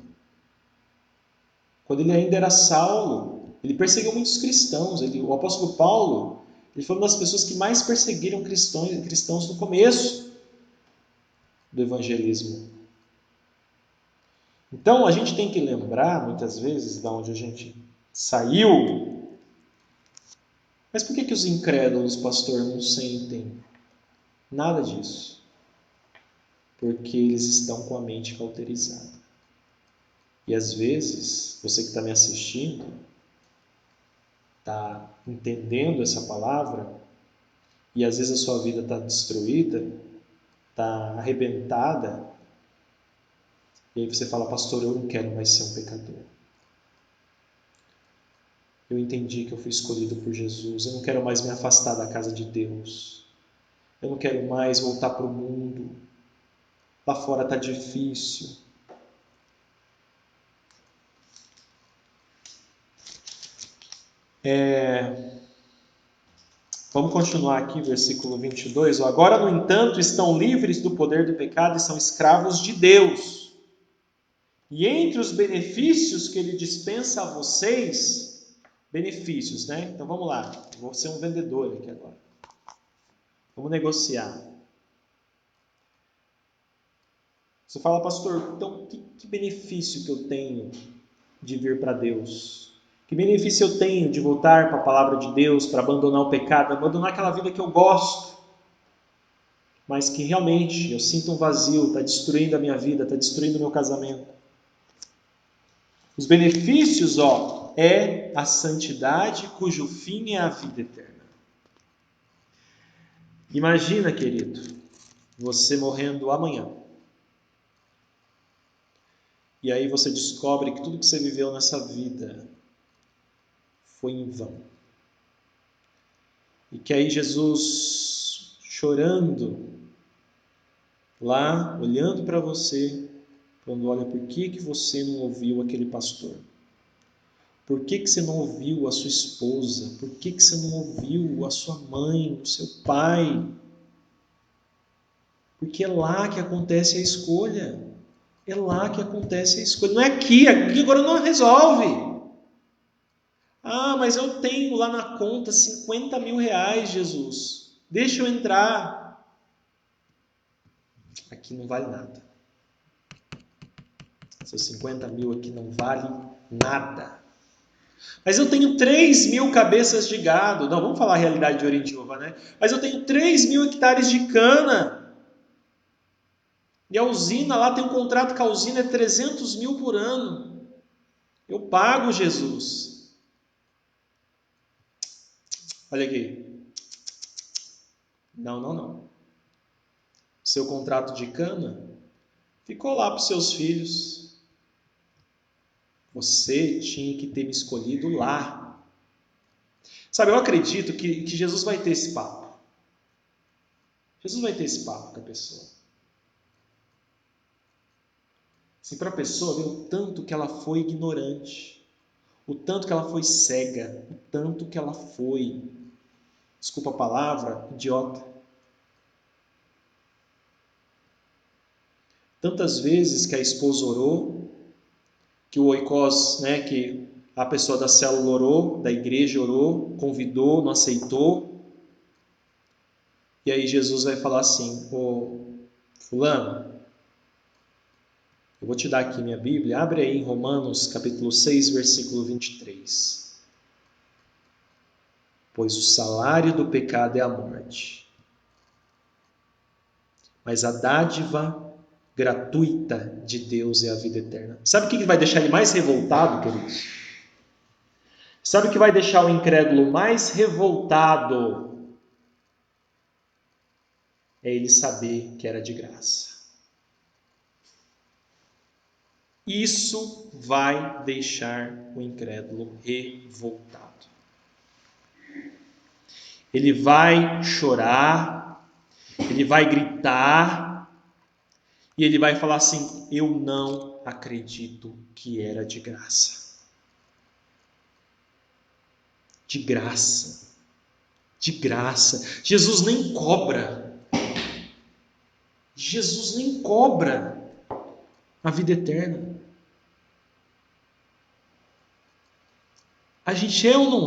Quando ele ainda era Saulo, ele perseguiu muitos cristãos. O apóstolo Paulo, ele foi uma das pessoas que mais perseguiram cristãos no começo do evangelismo. Então, a gente tem que lembrar, muitas vezes, de onde a gente saiu. Mas por que os incrédulos, pastor, não sentem nada disso? Porque eles estão com a mente cauterizada. E às vezes, você que está me assistindo, está entendendo essa palavra, e às vezes a sua vida está destruída, está arrebentada, e aí você fala, pastor, eu não quero mais ser um pecador. Eu entendi que eu fui escolhido por Jesus, eu não quero mais me afastar da casa de Deus, eu não quero mais voltar para o mundo, lá fora está difícil. Vamos continuar aqui, versículo 22. Agora, no entanto, estão livres do poder do pecado e são escravos de Deus. E entre os benefícios que Ele dispensa a vocês, benefícios, Então vamos lá, vou ser um vendedor aqui agora. Vamos negociar. Você fala, pastor, então que benefício que eu tenho de vir para Deus? Que benefício eu tenho de voltar para a palavra de Deus, para abandonar o pecado, abandonar aquela vida que eu gosto, mas que realmente eu sinto um vazio, está destruindo a minha vida, está destruindo o meu casamento. Os benefícios, é a santidade, cujo fim é a vida eterna. Imagina, querido, você morrendo amanhã. E aí você descobre que tudo que você viveu nessa vida foi em vão. E que aí Jesus, chorando, lá, olhando para você, Quando olha, por que você não ouviu aquele pastor? Por que você não ouviu a sua esposa? Por que você não ouviu a sua mãe, o seu pai? Porque é lá que acontece a escolha. É lá que acontece a escolha. Não é aqui agora não resolve. Ah, mas eu tenho lá na conta 50 mil reais, Jesus. Deixa eu entrar. Aqui não vale nada. Seus 50 mil aqui não vale nada. Mas eu tenho 3 mil cabeças de gado. Não, vamos falar a realidade de Orindiúva, né? Mas eu tenho 3 mil hectares de cana. E a usina lá tem um contrato com a usina, é 300 mil por ano. Eu pago, Jesus. Olha aqui. Não. Seu contrato de cana ficou lá para os seus filhos. Você tinha que ter me escolhido lá. Sabe, eu acredito que Jesus vai ter esse papo. Jesus vai ter esse papo com a pessoa. Assim, para a pessoa ver o tanto que ela foi ignorante, o tanto que ela foi cega, o tanto que ela foi, desculpa a palavra, idiota. Tantas vezes que a esposa orou, que o oikos, né, que a pessoa da célula orou, da igreja orou, convidou, não aceitou. E aí Jesus vai falar assim: ô fulano, eu vou te dar aqui minha Bíblia, abre aí em Romanos capítulo 6, versículo 23. Pois o salário do pecado é a morte, mas a dádiva gratuita de Deus é a vida eterna. Sabe o que vai deixar ele mais revoltado, queridos? Sabe o que vai deixar o incrédulo mais revoltado? É ele saber que era de graça. Isso vai deixar o incrédulo revoltado. Ele vai chorar, ele vai gritar, e ele vai falar assim: eu não acredito que era de graça. De graça. De graça. Jesus nem cobra. Jesus nem cobra a vida eterna. A gente é ou não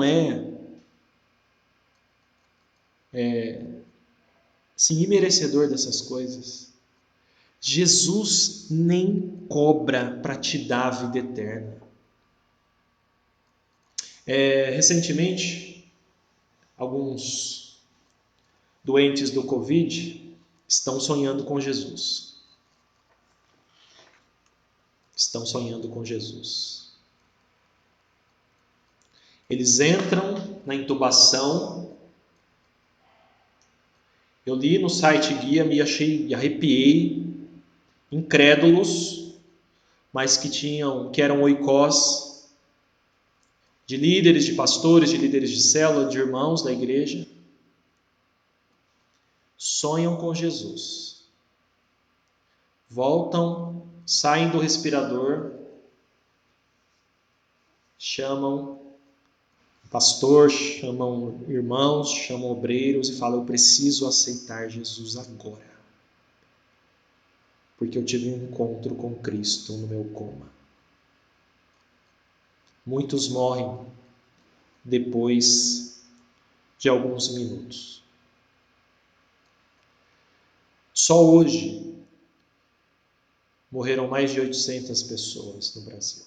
assim, imerecedor dessas coisas? Jesus nem cobra para te dar a vida eterna. Recentemente, alguns doentes do Covid estão sonhando com Jesus. Estão sonhando com Jesus. Eles entram na intubação. Eu li no site guia, me arrepiei, incrédulos, mas que eram oikos, de líderes, de pastores, de líderes de célula, de irmãos da igreja, sonham com Jesus. Voltam, saem do respirador, chamam pastor, chamam irmãos, chamam obreiros e falam: eu preciso aceitar Jesus agora, porque eu tive um encontro com Cristo no meu coma. Muitos morrem depois de alguns minutos. Só hoje morreram mais de 800 pessoas no Brasil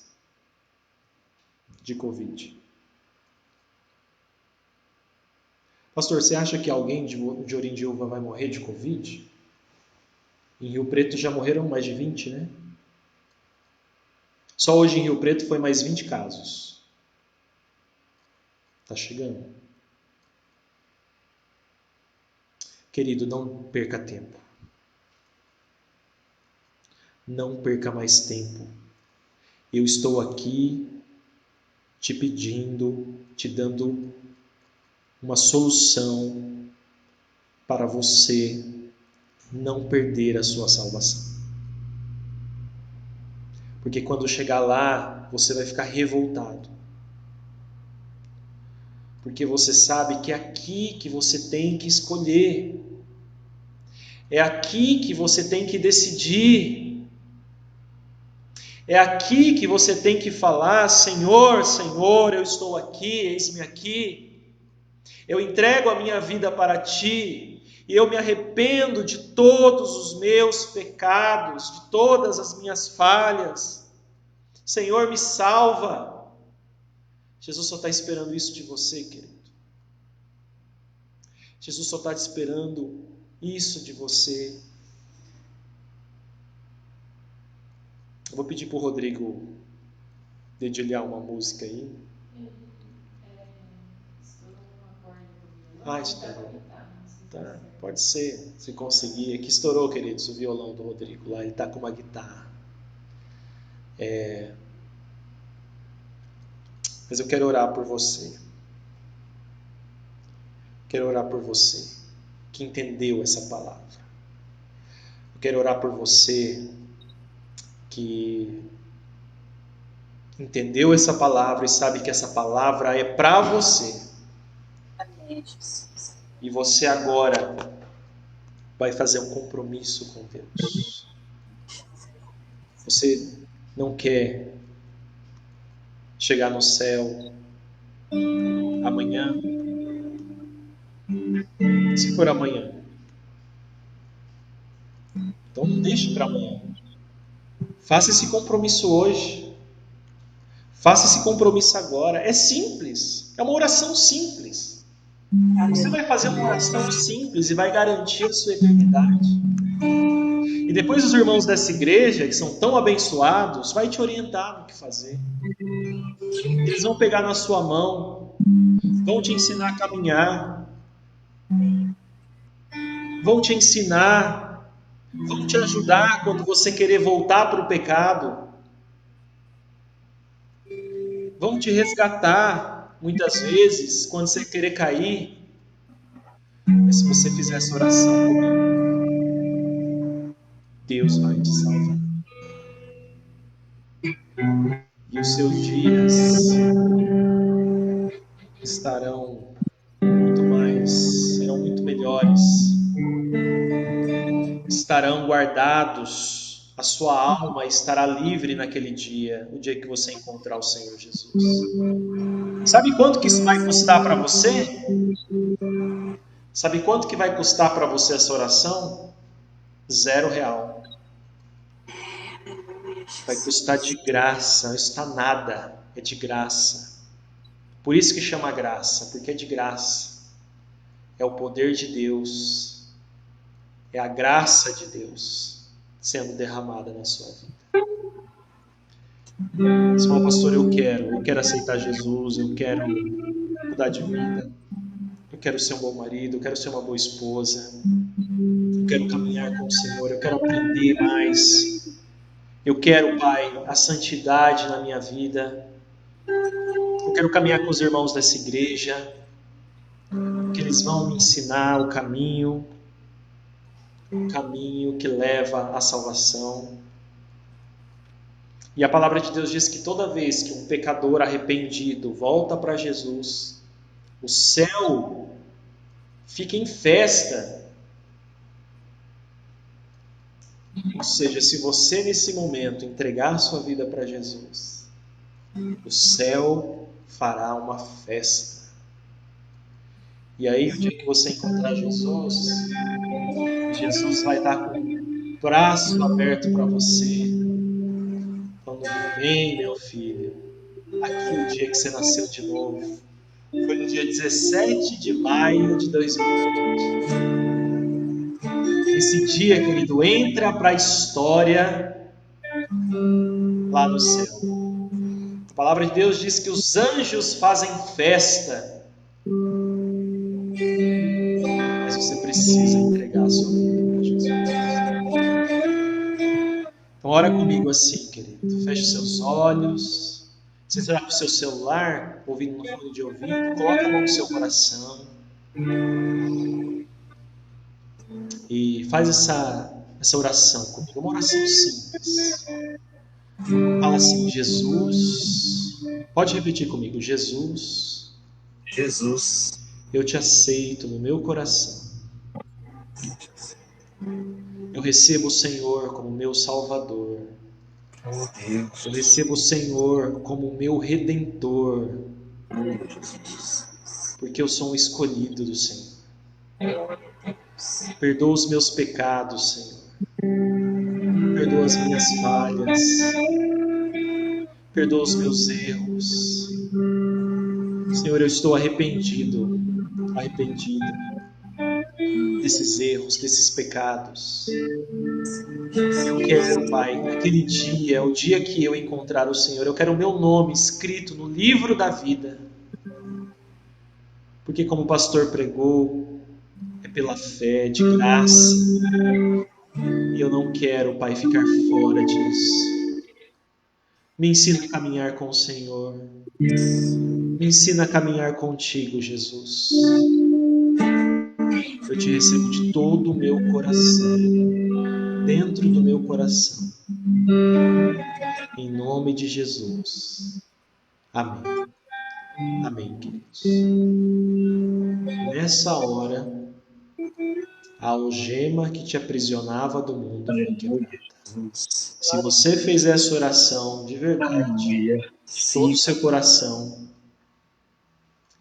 de Covid. Pastor, você acha que alguém de Orindiúva vai morrer de Covid? Em Rio Preto já morreram mais de 20, né? Só hoje em Rio Preto foi mais 20 casos. Está chegando. Querido, não perca tempo. Não perca mais tempo. Eu estou aqui te pedindo, te dando uma solução para você não perder a sua salvação. Porque quando chegar lá, você vai ficar revoltado. Porque você sabe que é aqui que você tem que escolher. É aqui que você tem que decidir. É aqui que você tem que falar: Senhor, Senhor, eu estou aqui, eis-me aqui. Eu entrego a minha vida para Ti. E eu me arrependo de todos os meus pecados, de todas as minhas falhas. Senhor, me salva. Jesus só está esperando isso de você, querido. Jesus só está esperando isso de você. Eu vou pedir para o Rodrigo dedilhar uma música aí. Estourou. Tá, pode ser, se conseguir. Aqui estourou, queridos, o violão do Rodrigo. Lá ele está com uma guitarra. Mas eu quero orar por você. Quero orar por você que entendeu essa palavra. Eu quero orar por você que entendeu essa palavra e sabe que essa palavra é para você. E você agora vai fazer um compromisso com Deus. Você não quer chegar no céu amanhã. Se for amanhã, então não deixe para amanhã. Faça esse compromisso hoje. Faça esse compromisso agora. É simples. É uma oração simples. Você vai fazer uma oração simples e vai garantir a sua eternidade. E depois os irmãos dessa igreja, que são tão abençoados, vai te orientar no que fazer. Eles vão pegar na sua mão, vão te ensinar a caminhar, vão te ensinar, vão te ajudar quando você querer voltar para o pecado, vão te resgatar muitas vezes quando você querer cair. Mas se você fizer essa oração comigo, Deus vai te salvar. E os seus dias serão muito melhores. Estarão guardados. A sua alma estará livre naquele dia, o dia que você encontrar o Senhor Jesus. Sabe quanto que isso vai custar para você? Sabe quanto que vai custar para você essa oração? R$0. Vai custar de graça, não está nada, é de graça. Por isso que chama graça, porque é de graça. É o poder de Deus, é a graça de Deus sendo derramada na sua vida. Você fala: pastor, eu quero aceitar Jesus, eu quero mudar de vida, eu quero ser um bom marido, eu quero ser uma boa esposa, eu quero caminhar com o Senhor, eu quero aprender mais, eu quero, Pai, a santidade na minha vida, eu quero caminhar com os irmãos dessa igreja, que eles vão me ensinar o caminho que leva à salvação. E a palavra de Deus diz que toda vez que um pecador arrependido volta para Jesus, o céu fica em festa. Ou seja, se você nesse momento entregar a sua vida para Jesus, o céu fará uma festa. E aí, o dia que você encontrar Jesus, Jesus vai estar com o braço aberto para você, falando: vem, meu filho, aqui o dia que você nasceu de novo. Foi no dia 17 de maio de 2020. Esse dia, querido, entra para a história lá no céu. A palavra de Deus diz que os anjos fazem festa. Mas você precisa entregar a sua vida para Jesus. Então ora comigo assim, querido. Feche seus olhos. Se você está com o seu celular, ouvindo no fone de ouvido, coloca a mão no seu coração. E faz essa oração comigo. Uma oração simples. Fala assim: Jesus. Pode repetir comigo: Jesus, Jesus, eu te aceito no meu coração. Eu recebo o Senhor como meu Salvador. oh Deus, Eu recebo o Senhor como meu Redentor, oh Jesus, porque eu sou um escolhido do Senhor. Perdoa os meus pecados, Senhor. Perdoa as minhas falhas. Perdoa os meus erros. Senhor, eu estou arrependido desses erros, desses pecados. Eu quero, Pai, naquele dia, o dia que eu encontrar o Senhor, eu quero o meu nome escrito no livro da vida. Porque como o pastor pregou, é pela fé, de graça. E eu não quero, Pai, ficar fora disso. Me ensina a caminhar com o Senhor. Me ensina a caminhar contigo, Jesus. Eu te recebo de todo o meu coração, dentro do meu coração. Em nome de Jesus. Amém. Amém, queridos. Nessa hora, a algema que te aprisionava do mundo foi quebrada. Se você fez essa oração de verdade, de todo o seu coração,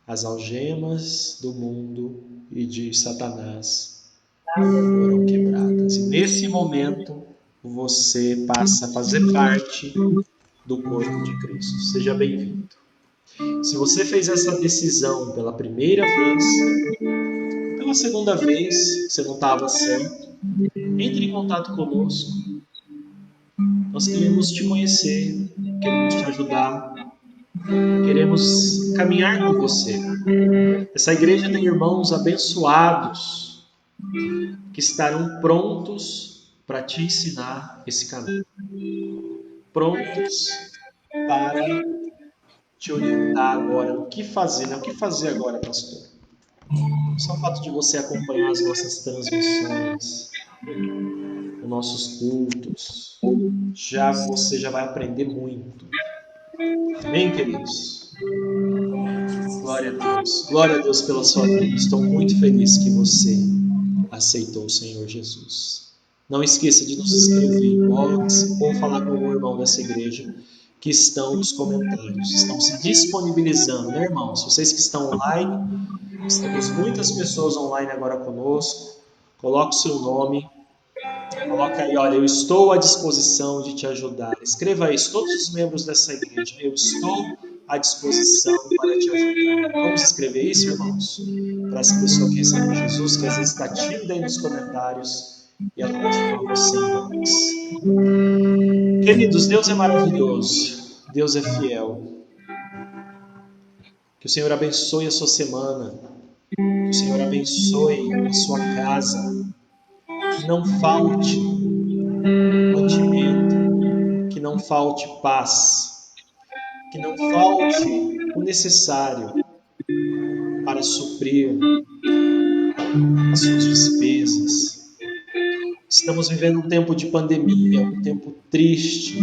as algemas do mundo e de Satanás foram quebradas. E nesse momento, você passa a fazer parte do corpo de Cristo. Seja bem-vindo. Se você fez essa decisão pela primeira vez, pela segunda vez, você não estava certo, entre em contato conosco. Nós queremos te conhecer, queremos te ajudar, queremos caminhar com você. Essa igreja tem irmãos abençoados que estarão prontos para te ensinar esse caminho. Prontos para te orientar agora no que fazer. O que fazer agora, pastor? Só o fato de você acompanhar as nossas transmissões, os nossos cultos, você já vai aprender muito. Amém, queridos? Glória a Deus. Glória a Deus pela sua vida. Estou muito feliz que você aceitou o Senhor Jesus. Não esqueça de nos escrever em inbox ou falar com algum irmão dessa igreja que estão nos comentários. Estão se disponibilizando, né, irmãos? Vocês que estão online, temos muitas pessoas online agora conosco. Coloque o seu nome. Coloca aí, olha, eu estou à disposição de te ajudar. Escreva isso, todos os membros dessa igreja. Eu estou à disposição para te ajudar. Vamos escrever isso, irmãos? Para essa pessoa que recebeu Jesus, que às vezes está tímida aí nos comentários e ela continua você em nós. Queridos, Deus é maravilhoso. Deus é fiel. Que o Senhor abençoe a sua semana. Que o Senhor abençoe a sua casa. Que não falte mantimento, que não falte paz, que não falte o necessário para suprir as suas despesas. Estamos vivendo um tempo de pandemia, um tempo triste.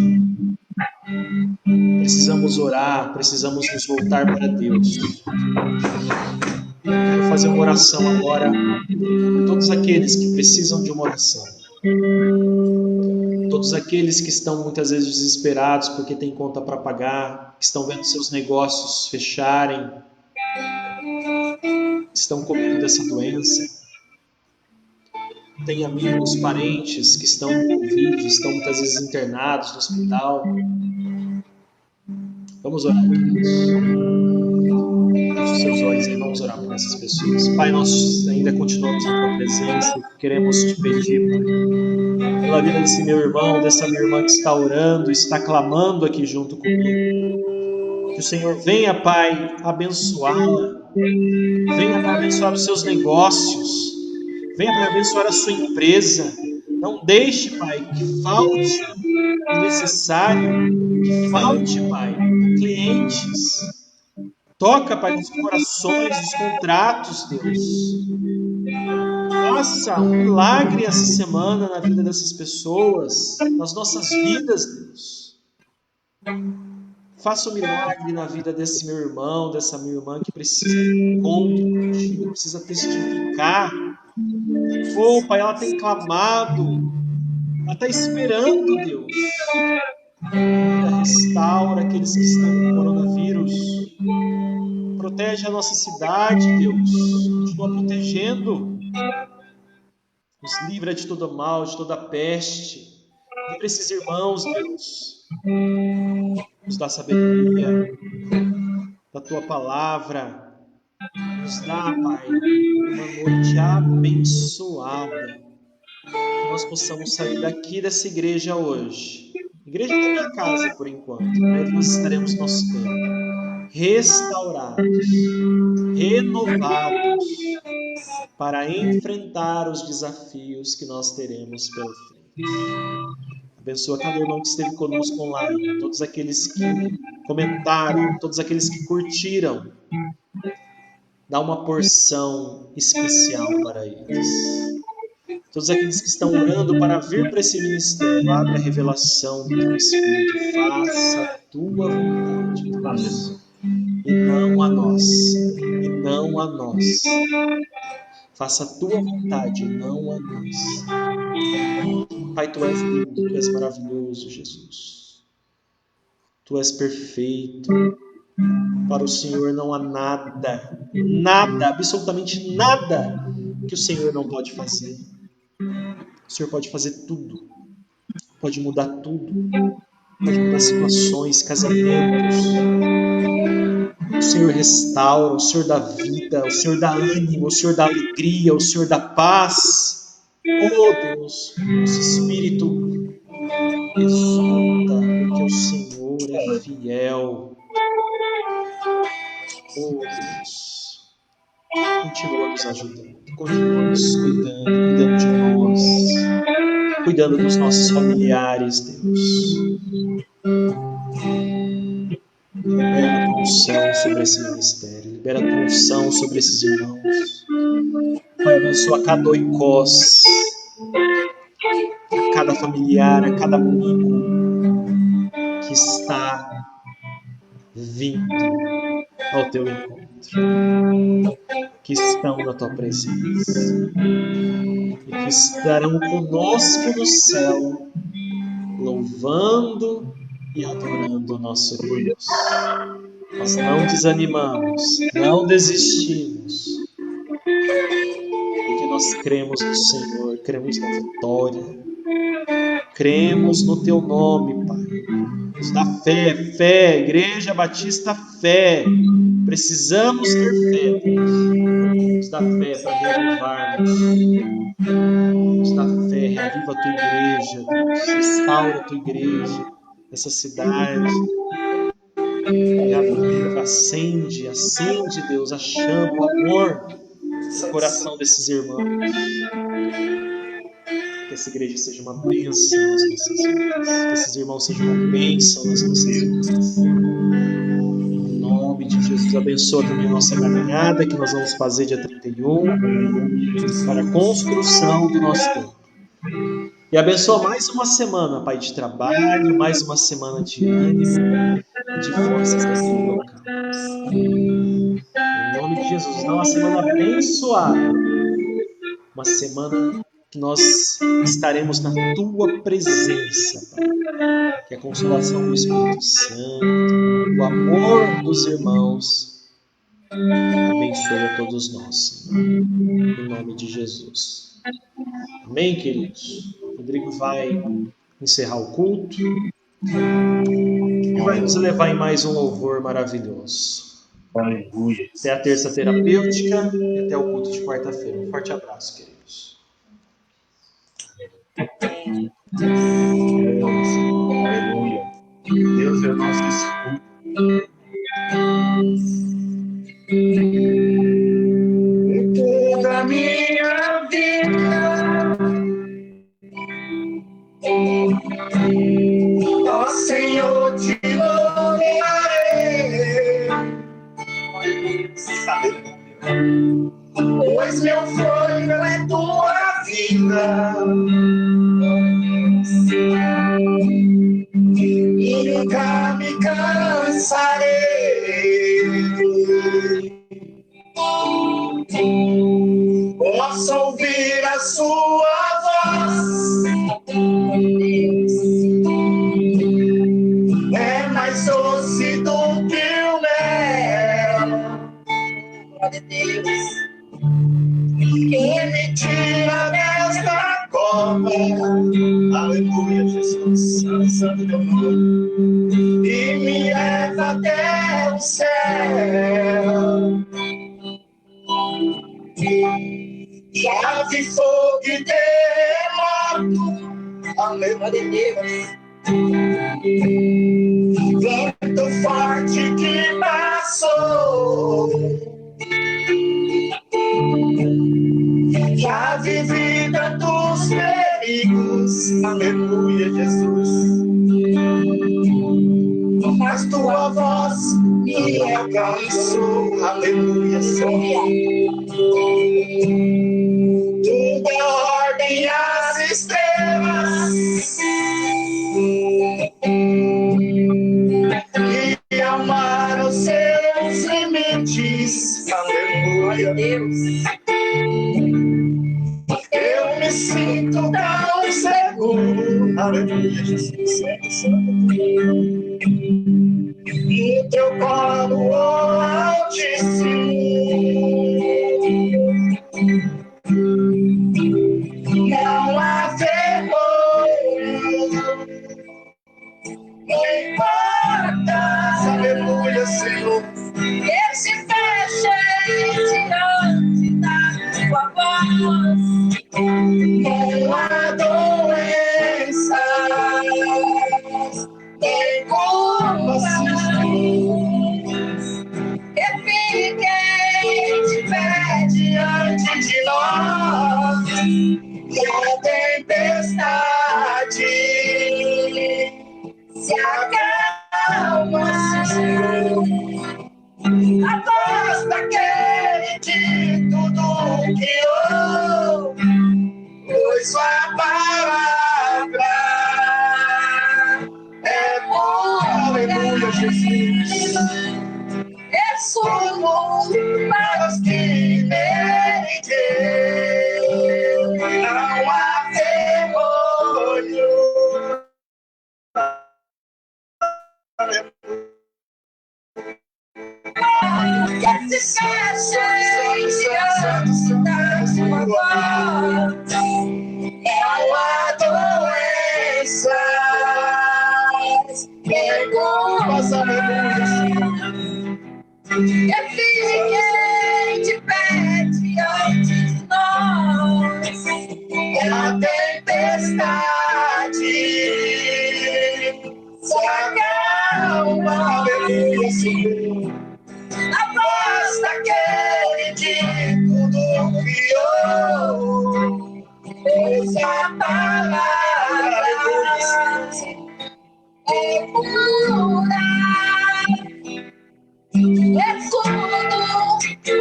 Precisamos orar, precisamos nos voltar para Deus. Quero fazer uma oração agora por todos aqueles que precisam de uma oração. Todos aqueles que estão muitas vezes desesperados porque têm conta para pagar, que estão vendo seus negócios fecharem, estão com medo dessa doença. Tem amigos, parentes que estão com Covid, estão muitas vezes internados no hospital. Vamos orar, queridos. Feche os seus olhos e vamos orar por essas pessoas. Pai, nós ainda continuamos na tua presença. Queremos te pedir, Pai, pela vida desse meu irmão, dessa minha irmã que está orando, está clamando aqui junto comigo. Que o Senhor venha, Pai, abençoá-la. Venha para abençoar os seus negócios. Venha para abençoar a sua empresa. Não deixe, Pai, que falte o necessário. Que falte, Pai, clientes. Toca, Pai, nos corações, nos contratos, Deus. Faça um milagre essa semana na vida dessas pessoas, nas nossas vidas, Deus. Faça um milagre na vida desse meu irmão, dessa minha irmã que precisa de um encontro contigo, precisa testificar. Oh, Pai, ela tem clamado, ela está esperando, Deus. Restaura aqueles que estão com coronavírus. Protege a nossa cidade, Deus. Continua protegendo. Nos livra de todo mal, de toda peste. Livra esses irmãos, Deus. Nos dá sabedoria da Tua palavra. Nos dá, Pai, uma noite abençoada. Que nós possamos sair daqui dessa igreja hoje. Igreja da minha casa, por enquanto. Mas nós estaremos no nosso tempo. Restaurados, renovados, para enfrentar os desafios que nós teremos pela frente. Abençoa cada irmão que esteve conosco online, todos aqueles que comentaram, todos aqueles que curtiram. Dá uma porção especial para eles. Todos aqueles que estão orando para vir para esse ministério, abre a revelação do Teu Espírito. Faça a Tua vontade, Deus. E não a nós. E não a nós. Faça a Tua vontade, e não a nós. Pai, Tu és lindo, Tu és maravilhoso, Jesus. Tu és perfeito. Para o Senhor não há nada, absolutamente nada que o Senhor não pode fazer. O Senhor pode fazer tudo. Pode mudar tudo. Pode mudar situações, casamentos. O Senhor restaura, o Senhor dá vida, o Senhor dá ânimo, o Senhor dá alegria, o Senhor dá paz. Oh Deus, nosso espírito exulta, porque o Senhor é fiel. Oh Deus, continua nos ajudando, continua nos cuidando de nós, cuidando dos nossos familiares, Deus. Libera a tua unção sobre esse ministério, libera a tua unção sobre esses irmãos. Pai, abençoa cada oikos, a cada familiar, a cada amigo que está vindo ao teu encontro, que estão na tua presença e que estarão conosco no céu, louvando e adorando o nosso Deus. Nós não desanimamos, não desistimos, porque nós cremos no Senhor, cremos na vitória, cremos no Teu nome, Pai. Nos dá fé, Igreja Batista, fé. Precisamos ter fé, Deus. Nos dá fé para reavivarmos. Nos dá fé, reaviva a Tua igreja, Deus. Restaura a Tua igreja, essa cidade. Reaviva, acende, Deus, a chama, o amor no coração desses irmãos. Que essa igreja seja uma bênção nas nossas vidas. Que esses irmãos sejam uma bênção nas nossas vidas. Em nome de Jesus, abençoa também a nossa caminhada que nós vamos fazer dia 31 para a construção do nosso tempo. E abençoa mais uma semana, Pai, de trabalho, mais uma semana de ânimo, de forças naquele local. Em nome de Jesus, dá uma semana abençoada. Uma semana que nós estaremos na Tua presença, Pai. Que a consolação do Espírito Santo, o amor dos irmãos, abençoe a todos nós, Senhor. Em nome de Jesus. Amém, queridos? Rodrigo vai encerrar o culto e vai nos levar em mais um louvor maravilhoso. Aleluia. Até a terça terapêutica e até o culto de quarta-feira. Um forte abraço, queridos. Aleluia. Deus é o nosso escudo. Toda minha vida, ó Senhor, te louvarei, pois meu sonho é tua vida. E nunca me posso ouvir a sua voz. É mais doce do que o mel. Glória a Deus. Que me tira desta cova. Aleluia, Jesus. Santo, santo teu nome. E me leva até o céu. Já vi fogo e terremoto. Aleluia, Deus. Vento forte que passou. Já vivi tantos perigos. Aleluia, Jesus. Mas tua voz me alcançou. Aleluia, Senhor. Tu dá ordem às estrelas e ao mar os seus limites. Aleluia, Deus. Eu me sinto tão seguro. Aleluia, Jesus. Santo, santo. No teu colo, oh Altíssimo. Não há vergonha. Não importa. Aleluia, Senhor. Esse fechem diante da tua voz. Não há doença, nem culpa. Que fiquem de pé Diante de nós, e a tempestade se acalma. A voz daquele de tudo criou, pois sua palavra é boa. Aleluia, Jesus. sumo Para os que nele creem. Não há demônio. que se feche diante da sua voz. Não há doenças, nem culpas, aleluia. Que fiquem de pé diante de nós. A tempestade se acalma, aleluia, Senhor. A voz daquele que tudo criou, pois a palavra é pura. É tudo para os que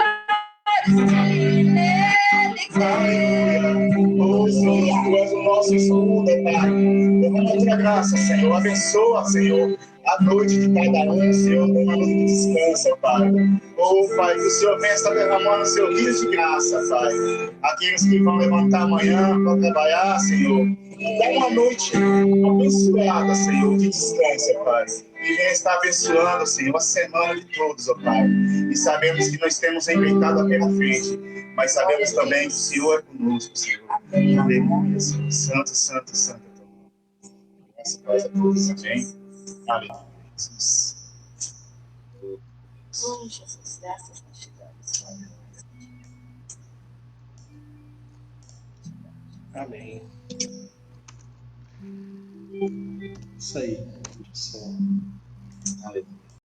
nele creem. Oh, Senhor, tu és o nosso escudo, Pai. Derrama a tua graça, Senhor. Abençoa, Senhor, a noite de cada um, Senhor, uma noite de descanso, Pai. Oh, Pai, que o Senhor venha estar derramando o seu rio de graça, Pai. Aqueles que vão levantar amanhã para trabalhar, Senhor. Dá uma noite abençoada, Senhor, de descanso, Pai. E venha estar abençoando, Senhor, a semana de todos, ó Pai. E sabemos que nós temos empreitado pela frente, mas sabemos também que o Senhor é conosco, Senhor. Aleluia, Senhor. Santo, santo, santo. Graças a Deus a todos, amém. Aleluia, Jesus. Oh, Jesus, graças nós te damos. Amém. Isso aí. Aleluia.